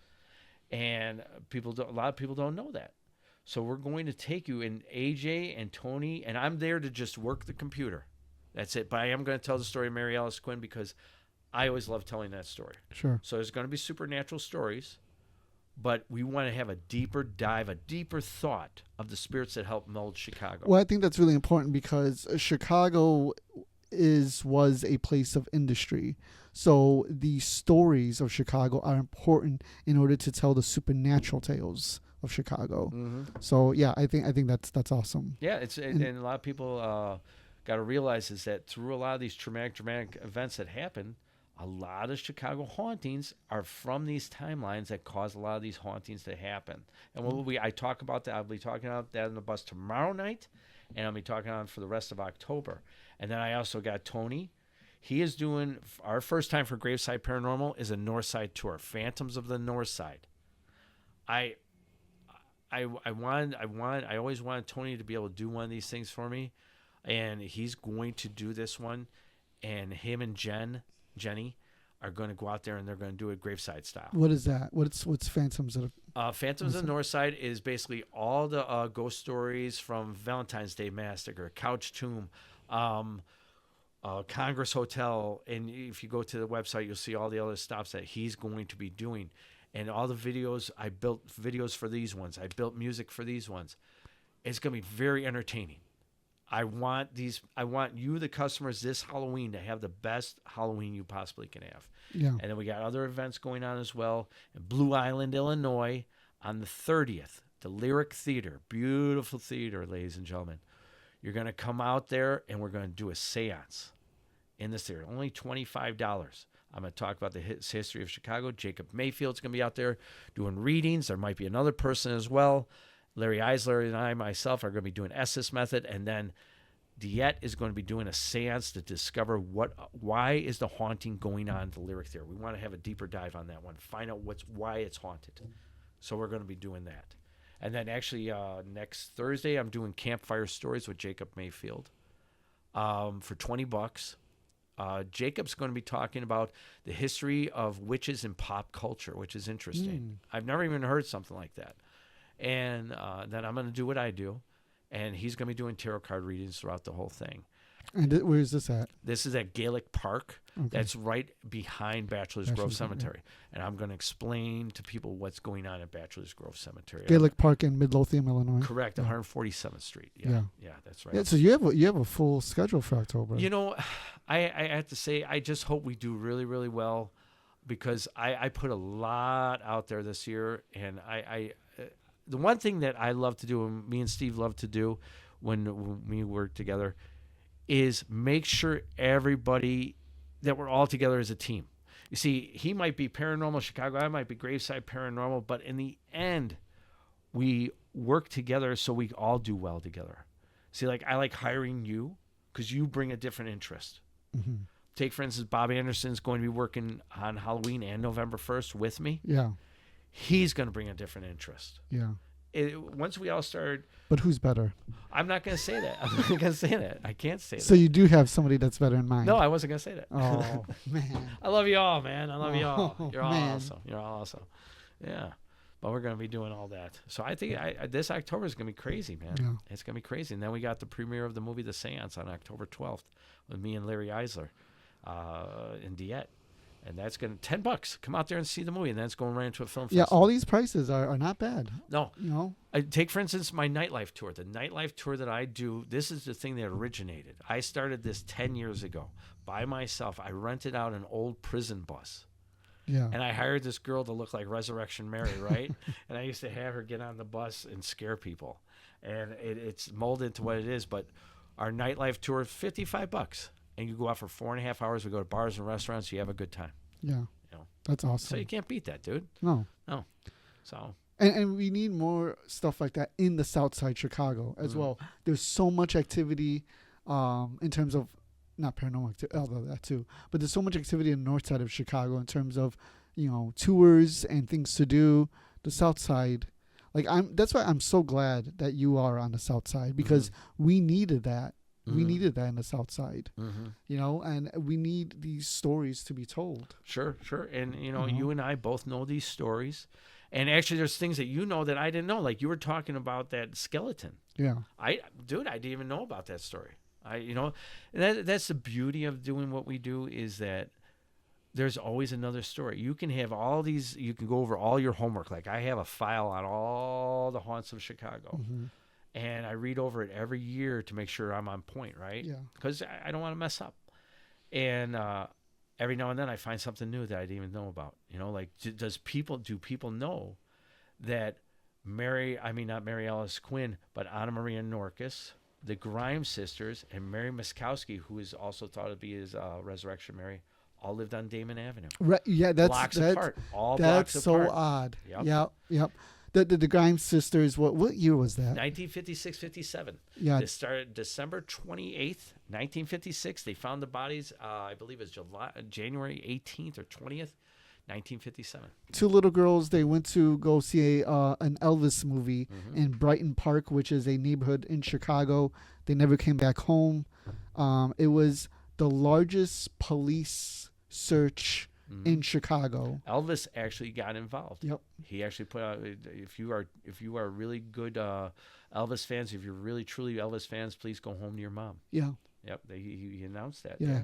[SPEAKER 1] Yeah. And a lot of people don't know that. So we're going to take you, and AJ and Tony, and I'm there to just work the computer. That's it. But I am going to tell the story of Mary Alice Quinn because I always love telling that story.
[SPEAKER 2] Sure.
[SPEAKER 1] So there's going to be supernatural stories, but we want to have a deeper dive, a deeper thought of the spirits that helped mold Chicago.
[SPEAKER 2] Well, I think that's really important because Chicago was a place of industry. So the stories of Chicago are important in order to tell the supernatural tales of Chicago. Mm-hmm. So yeah, I think that's awesome.
[SPEAKER 1] Yeah, and a lot of people got to realize is that through a lot of these dramatic events that happen, a lot of Chicago hauntings are from these timelines that cause a lot of these hauntings to happen. And I talk about that. I'll be talking about that on the bus tomorrow night, and I'll be talking on for the rest of October. And then I also got Tony. He is doing our first time for Graveside Paranormal is a North Side tour, Phantoms of the North Side. I always wanted Tony to be able to do one of these things for me, and he's going to do this one. And him and Jenny are going to go out there and they're going to do it Graveside style.
[SPEAKER 2] What is that? What's Phantoms of?
[SPEAKER 1] Phantoms of the North Side is basically all the ghost stories from Valentine's Day Massacre, Couch Tomb, Congress Hotel, and if you go to the website, you'll see all the other stops that he's going to be doing. And all the videos, I built videos for these ones. I built music for these ones. It's going to be very entertaining. I want you, the customers, this Halloween to have the best Halloween you possibly can have.
[SPEAKER 2] Yeah.
[SPEAKER 1] And then we got other events going on as well. In Blue Island, Illinois, on the 30th, the Lyric Theater. Beautiful theater, ladies and gentlemen. You're going to come out there, and we're going to do a seance in this theater. Only $25. I'm going to talk about the history of Chicago. Jacob Mayfield's going to be out there doing readings. There might be another person as well. Larry Eisler and myself, are going to be doing Estes Method. And then Diet is going to be doing a seance to discover why is the haunting going on at the Lyric Theater. We want to have a deeper dive on that one. Find out why it's haunted. So we're going to be doing that. And then actually next Thursday, I'm doing Campfire Stories with Jacob Mayfield for $20. Jacob's going to be talking about the history of witches in pop culture, which is interesting. I've never even heard something like that. And then I'm going to do what I do, and he's going to be doing tarot card readings throughout the whole thing.
[SPEAKER 2] And where is this at?
[SPEAKER 1] This is at Gaelic Park. Okay. That's right behind Bachelor's Grove Cemetery. And I'm going to explain to people what's going on at Bachelor's Grove Cemetery.
[SPEAKER 2] Gaelic Park in Midlothian, Illinois.
[SPEAKER 1] Correct, 147th Street. Yeah, that's right.
[SPEAKER 2] Yeah, so you have a full schedule for October.
[SPEAKER 1] You know, I have to say, I just hope we do really, really well because I put a lot out there this year. And the one thing that I love to do, and me and Steve love to do when we work together, is make sure everybody that we're all together as a team. You see, he might be Paranormal Chicago, I might be Graveside Paranormal, but in the end, we work together so we all do well together. See, like I like hiring you because you bring a different interest.
[SPEAKER 2] Mm-hmm.
[SPEAKER 1] Take, for instance, Bob Anderson's going to be working on Halloween and November 1st with me.
[SPEAKER 2] Yeah.
[SPEAKER 1] He's going to bring a different interest.
[SPEAKER 2] Yeah.
[SPEAKER 1] Once we all start,
[SPEAKER 2] But who's better?
[SPEAKER 1] I'm not going to say that. I'm not going to say that. I can't say
[SPEAKER 2] So
[SPEAKER 1] that.
[SPEAKER 2] you do have somebody that's better in mind.
[SPEAKER 1] No, I wasn't going to say that.
[SPEAKER 2] Oh, man.
[SPEAKER 1] I love you all, man. I love you all.
[SPEAKER 2] Oh,
[SPEAKER 1] You're all
[SPEAKER 2] man.
[SPEAKER 1] awesome. You're all awesome. Yeah. But we're going to be doing all that. So I think this October is going to be crazy, man.
[SPEAKER 2] Yeah.
[SPEAKER 1] It's going to be crazy. And then we got the premiere of the movie The Seance on October 12th with me and Larry Eisler in Dieppe. And that's going to $10. Come out there and see the movie. And that's going right into a film
[SPEAKER 2] Yeah,
[SPEAKER 1] festival.
[SPEAKER 2] all these prices are not bad.
[SPEAKER 1] No.
[SPEAKER 2] You know?
[SPEAKER 1] Take, for instance, my nightlife tour. The nightlife tour that I do, this is the thing that originated. I started this 10 years ago by myself. I rented out an old prison bus.
[SPEAKER 2] Yeah.
[SPEAKER 1] And I hired this girl to look like Resurrection Mary, right? And I used to have her get on the bus and scare people. And it's molded into what it is. But our nightlife tour is $55. And you go out for 4.5 hours. We go to bars and restaurants. You have a good time.
[SPEAKER 2] Yeah.
[SPEAKER 1] You know?
[SPEAKER 2] That's awesome.
[SPEAKER 1] So you can't beat that, dude.
[SPEAKER 2] No.
[SPEAKER 1] So
[SPEAKER 2] And we need more stuff like that in the South Side Chicago as well. There's so much activity in terms of, not paranormal activity, although that too, but there's so much activity in the North Side of Chicago in terms of, tours and things to do. The South Side, that's why I'm so glad that you are on the South Side, because we needed that. We needed that in the South Side, and we need these stories to be told.
[SPEAKER 1] Sure. And, you and I both know these stories. And actually, there's things that you know that I didn't know. Like you were talking about that skeleton.
[SPEAKER 2] Yeah.
[SPEAKER 1] I didn't even know about that story. And that's the beauty of doing what we do, is that there's always another story. You can have all these, you can go over all your homework. Like I have a file on all the haunts of Chicago.
[SPEAKER 2] Mm-hmm.
[SPEAKER 1] And I read over it every year to make sure I'm on point, right?
[SPEAKER 2] Yeah.
[SPEAKER 1] Because I don't want to mess up. And every now and then I find something new that I didn't even know about. Do people know that not Mary Alice Quinn, but Anna Maria Norcus, the Grimes sisters, and Mary Miskowski, who is also thought to be his Resurrection Mary, all lived on Damon Avenue.
[SPEAKER 2] Right. Yeah,
[SPEAKER 1] Blocks apart. All blocks
[SPEAKER 2] that's
[SPEAKER 1] apart.
[SPEAKER 2] so odd.
[SPEAKER 1] Yep.
[SPEAKER 2] Yep. The Grimes sisters. What year was that?
[SPEAKER 1] 1956-57.
[SPEAKER 2] Yeah.
[SPEAKER 1] They started December 28th, 1956. They found the bodies, I believe it was January 18th or 20th, 1957.
[SPEAKER 2] Two little girls. They went to go see an Elvis movie in Brighton Park, which is a neighborhood in Chicago. They never came back home. It was the largest police search in Chicago.
[SPEAKER 1] Elvis actually got involved.
[SPEAKER 2] Yep.
[SPEAKER 1] He actually put out, if you are really good Elvis fans, if you're really truly Elvis fans, please go home to your mom.
[SPEAKER 2] Yeah.
[SPEAKER 1] Yep. He announced that.
[SPEAKER 2] Yeah.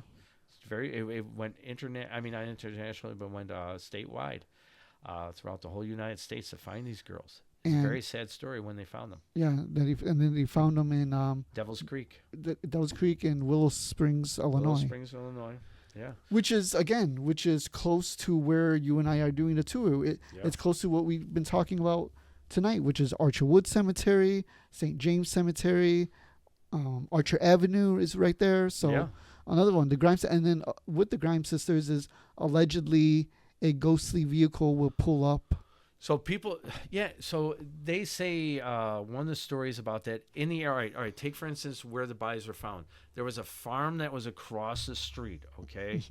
[SPEAKER 1] It's it went not internationally, but went statewide throughout the whole United States to find these girls. It's a very sad story when they found them.
[SPEAKER 2] Yeah. And then they found them in
[SPEAKER 1] Devil's Creek.
[SPEAKER 2] Devil's Creek in Willow Springs, Illinois.
[SPEAKER 1] Yeah.
[SPEAKER 2] Which is close to where you and I are doing the tour. It's close to what we've been talking about tonight, which is Archer Wood Cemetery, St. James Cemetery, Archer Avenue is right there. So another one, the Grimes, and then with the Grimes sisters is allegedly a ghostly vehicle will pull up.
[SPEAKER 1] So so they say one of the stories about that in the area. All right, take for instance where the bodies were found. There was a farm that was across the street, okay?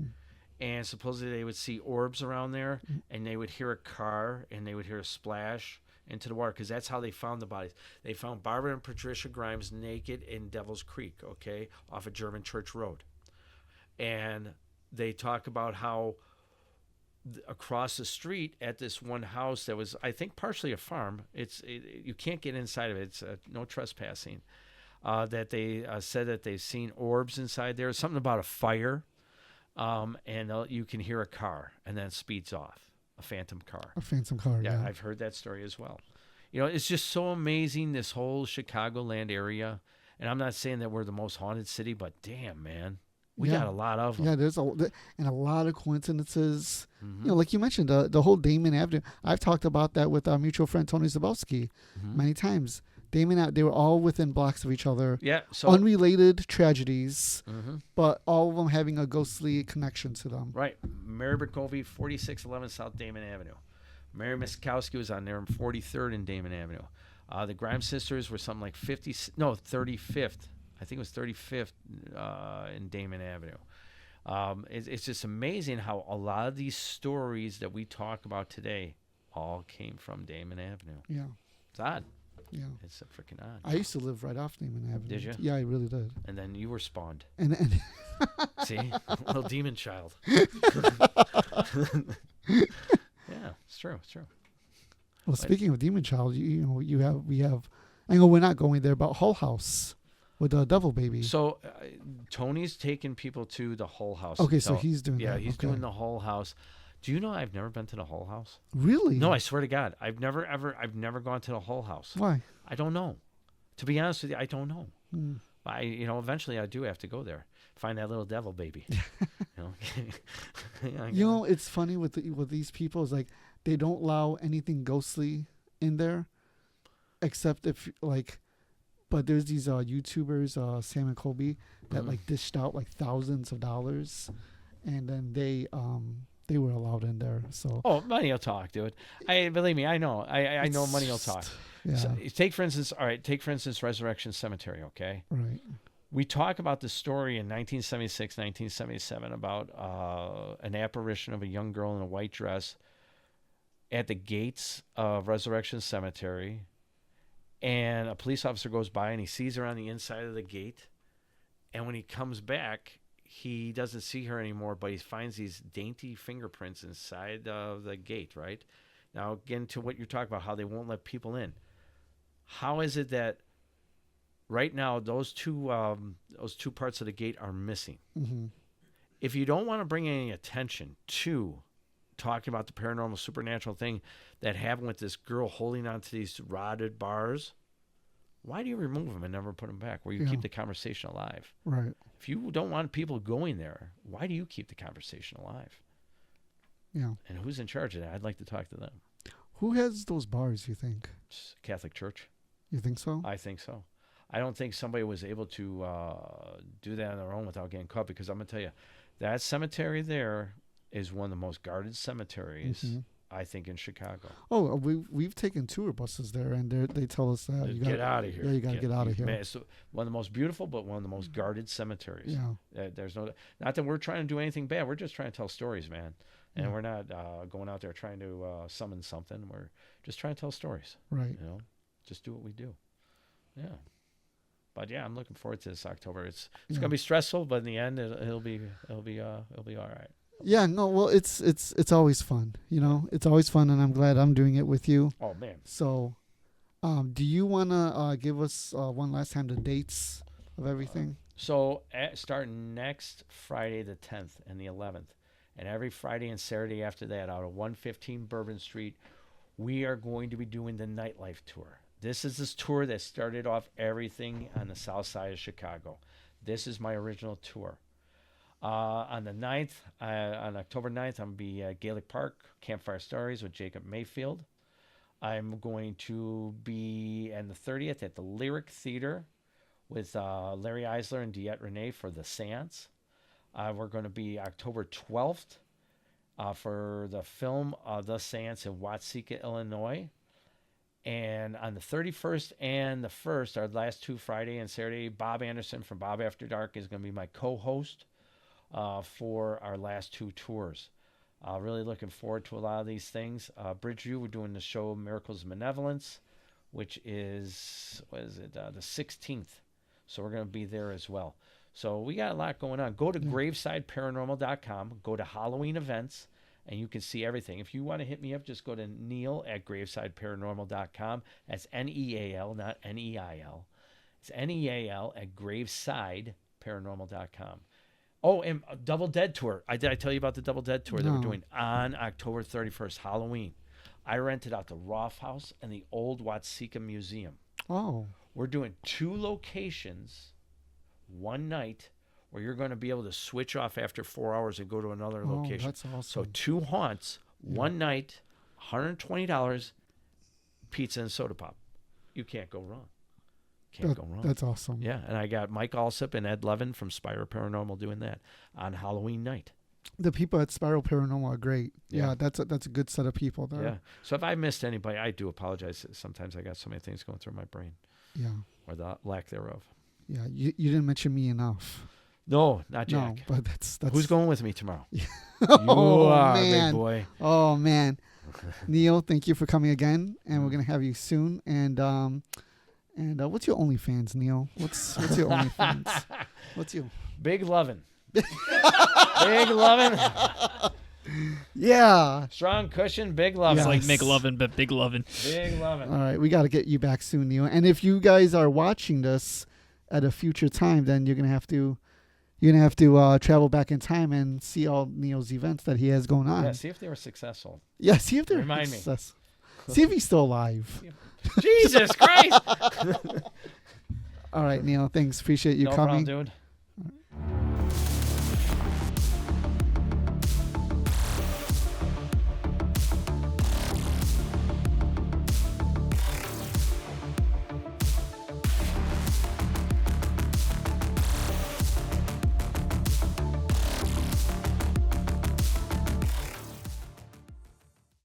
[SPEAKER 1] And supposedly they would see orbs around there, and they would hear a car, and they would hear a splash into the water, because that's how they found the bodies. They found Barbara and Patricia Grimes naked in Devil's Creek, okay, off of German Church Road. And they talk about how across the street at this one house that was, I think, partially a farm. You can't get inside of it. It's no trespassing. That they said that they've seen orbs inside there. Something about a fire, and you can hear a car, and then it speeds off. A phantom car.
[SPEAKER 2] A phantom car. Yeah.
[SPEAKER 1] I've heard that story as well. It's just so amazing, this whole Chicagoland area. And I'm not saying that we're the most haunted city, but damn, man. We got a lot of them.
[SPEAKER 2] Yeah, there's a lot of coincidences. Like you mentioned, the whole Damon Avenue. I've talked about that with our mutual friend Tony Zabowski many times. They were all within blocks of each other.
[SPEAKER 1] Yeah. So
[SPEAKER 2] Unrelated tragedies,
[SPEAKER 1] Mhm.
[SPEAKER 2] but all of them having a ghostly connection to them.
[SPEAKER 1] Right. Mary Berkovi, 4611 South Damon Avenue. Mary Miskowski was on there on 43rd and Damon Avenue. The Grimes sisters were something like 35th. I think it was 35th in Damon Avenue. It's just amazing how a lot of these stories that we talk about today all came from Damon Avenue.
[SPEAKER 2] Yeah.
[SPEAKER 1] It's odd.
[SPEAKER 2] Yeah.
[SPEAKER 1] It's freaking odd.
[SPEAKER 2] I used to live right off Damon Avenue.
[SPEAKER 1] Did you?
[SPEAKER 2] Yeah, I really did.
[SPEAKER 1] And then you were spawned.
[SPEAKER 2] And
[SPEAKER 1] See? Little demon child. Yeah, it's true. It's true.
[SPEAKER 2] well, speaking of Demon Child, we have. I know we're not going there, but Hull House with the Devil Baby.
[SPEAKER 1] So Tony's taking people to the Hull House.
[SPEAKER 2] Okay, so he's doing
[SPEAKER 1] Yeah,
[SPEAKER 2] that.
[SPEAKER 1] he's
[SPEAKER 2] Okay.
[SPEAKER 1] doing the Hull House. Do you know I've never been to the Hull House?
[SPEAKER 2] Really?
[SPEAKER 1] No, I swear to God, I've never gone to the Hull House.
[SPEAKER 2] Why?
[SPEAKER 1] I don't know. To be honest with you, I don't know.
[SPEAKER 2] Hmm.
[SPEAKER 1] Eventually I do have to go there, find that little devil baby. Yeah,
[SPEAKER 2] You know, it's funny with these people is like they don't allow anything ghostly in there, except if like. But there's these YouTubers, Sam and Colby, that like dished out like thousands of dollars, and then they were allowed in there. So
[SPEAKER 1] Oh, money will talk, dude. Believe me, I know. I know money will talk.
[SPEAKER 2] yeah,
[SPEAKER 1] So, take for instance, Resurrection Cemetery. Okay,
[SPEAKER 2] right.
[SPEAKER 1] we talk about the story in 1976, 1977 about an apparition of a young girl in a white dress at the gates of Resurrection Cemetery, and a police officer goes by and he sees her on the inside of the gate, and when he comes back, he doesn't see her anymore, but he finds these dainty fingerprints inside of the gate, right? Now, again, to what you're talking about, how they won't let people in. How is it that right now those two parts of the gate are missing?
[SPEAKER 2] Mm-hmm.
[SPEAKER 1] If you don't want to bring any attention to talking about the paranormal supernatural thing that happened with this girl holding onto these rotted bars, why do you remove them and never put them back where you keep the conversation alive?
[SPEAKER 2] Right.
[SPEAKER 1] If you don't want people going there, why do you keep the conversation alive?
[SPEAKER 2] Yeah.
[SPEAKER 1] And who's in charge of that? I'd like to talk to them.
[SPEAKER 2] Who has those bars, you think?
[SPEAKER 1] It's Catholic Church.
[SPEAKER 2] You think so?
[SPEAKER 1] I think so. I don't think somebody was able to do that on their own without getting caught, because I'm going to tell you, that cemetery there is one of the most guarded cemeteries, I think, in Chicago.
[SPEAKER 2] Oh, we've taken tour buses there, and they tell us that you
[SPEAKER 1] Get out of here.
[SPEAKER 2] Yeah, you got to get out of here.
[SPEAKER 1] Man, it's one of the most beautiful, but one of the most guarded cemeteries.
[SPEAKER 2] Yeah.
[SPEAKER 1] There's not that we're trying to do anything bad. We're just trying to tell stories, man. And we're not going out there trying to summon something. We're just trying to tell stories.
[SPEAKER 2] Right.
[SPEAKER 1] You know, just do what we do. Yeah. But yeah, I'm looking forward to this October. It's gonna be stressful, but in the end, it'll be all right.
[SPEAKER 2] Yeah, no, well, it's always fun, you know. It's always fun, and I'm glad I'm doing it with you.
[SPEAKER 1] Oh man.
[SPEAKER 2] So, do you wanna give us one last time the dates of everything?
[SPEAKER 1] So starting next Friday the 10th and the 11th, and every Friday and Saturday after that, out of 115 Bourbon Street, we are going to be doing the nightlife tour. This is this tour that started off everything on the south side of Chicago. This is my original tour. On the 9th, on October 9th, I'm going to be at Gaelic Park, Campfire Stories with Jacob Mayfield. I'm going to be on the 30th at the Lyric Theater with Larry Eisler and Diet Renee for The Seance. We're going to be October 12th for the film The Seance in Watseka, Illinois. And on the 31st and the 1st, our last two, Friday and Saturday, Bob Anderson from Bob After Dark is going to be my co-host for our last two tours. Really looking forward to a lot of these things. Bridgeview, we're doing the show Miracles of Benevolence, which is, the 16th. So we're going to be there as well. So we got a lot going on. Go to gravesideparanormal.com, go to Halloween events, and you can see everything. If you want to hit me up, just go to Neal at gravesideparanormal.com. That's Neal, not Neil. It's Neal at gravesideparanormal.com. Oh, and Double Dead Tour. Did I tell you about the Double Dead Tour that we're doing on October 31st, Halloween? I rented out the Roth House and the Old Watseka Museum.
[SPEAKER 2] Oh.
[SPEAKER 1] We're doing two locations, one night, where you're going to be able to switch off after 4 hours and go to another location.
[SPEAKER 2] That's awesome.
[SPEAKER 1] So two haunts, one night, $120, pizza and soda pop. You can't go wrong. Can't go wrong.
[SPEAKER 2] That's awesome.
[SPEAKER 1] Yeah, and I got Mike Alsop and Ed Levin from Spire Paranormal doing that on Halloween night.
[SPEAKER 2] The people at Spiral Paranormal are great.
[SPEAKER 1] Yeah.
[SPEAKER 2] Yeah, that's a good set of people there.
[SPEAKER 1] Yeah. So if I missed anybody, I do apologize. Sometimes I got so many things going through my brain,
[SPEAKER 2] Yeah.
[SPEAKER 1] or the lack thereof.
[SPEAKER 2] Yeah. You didn't mention me enough.
[SPEAKER 1] No, not Jack.
[SPEAKER 2] No, but that's
[SPEAKER 1] Who's going with me tomorrow?
[SPEAKER 2] Oh,
[SPEAKER 1] you are,
[SPEAKER 2] man.
[SPEAKER 1] big boy.
[SPEAKER 2] Oh man. Neal, thank you for coming again, and we're gonna have you soon. And what's your OnlyFans, Neal? What's your OnlyFans? What's your
[SPEAKER 1] Big lovin'. Big lovin'.
[SPEAKER 2] Yeah.
[SPEAKER 1] Strong cushion, big lovin'.
[SPEAKER 4] It's like
[SPEAKER 2] Yes.
[SPEAKER 4] make lovin', but big lovin'.
[SPEAKER 1] Big lovin'.
[SPEAKER 2] All right, we got to get you back soon, Neal. And if you guys are watching this at a future time, then you're gonna have to travel back in time and see all Neal's events that he has going on.
[SPEAKER 1] Yeah, see if they were successful.
[SPEAKER 2] Yeah, see if they're
[SPEAKER 1] Remind me.
[SPEAKER 2] See if he's still alive.
[SPEAKER 1] Jesus Christ.
[SPEAKER 2] All right, Neal. Thanks. Appreciate you
[SPEAKER 1] No
[SPEAKER 2] coming.
[SPEAKER 1] problem, dude.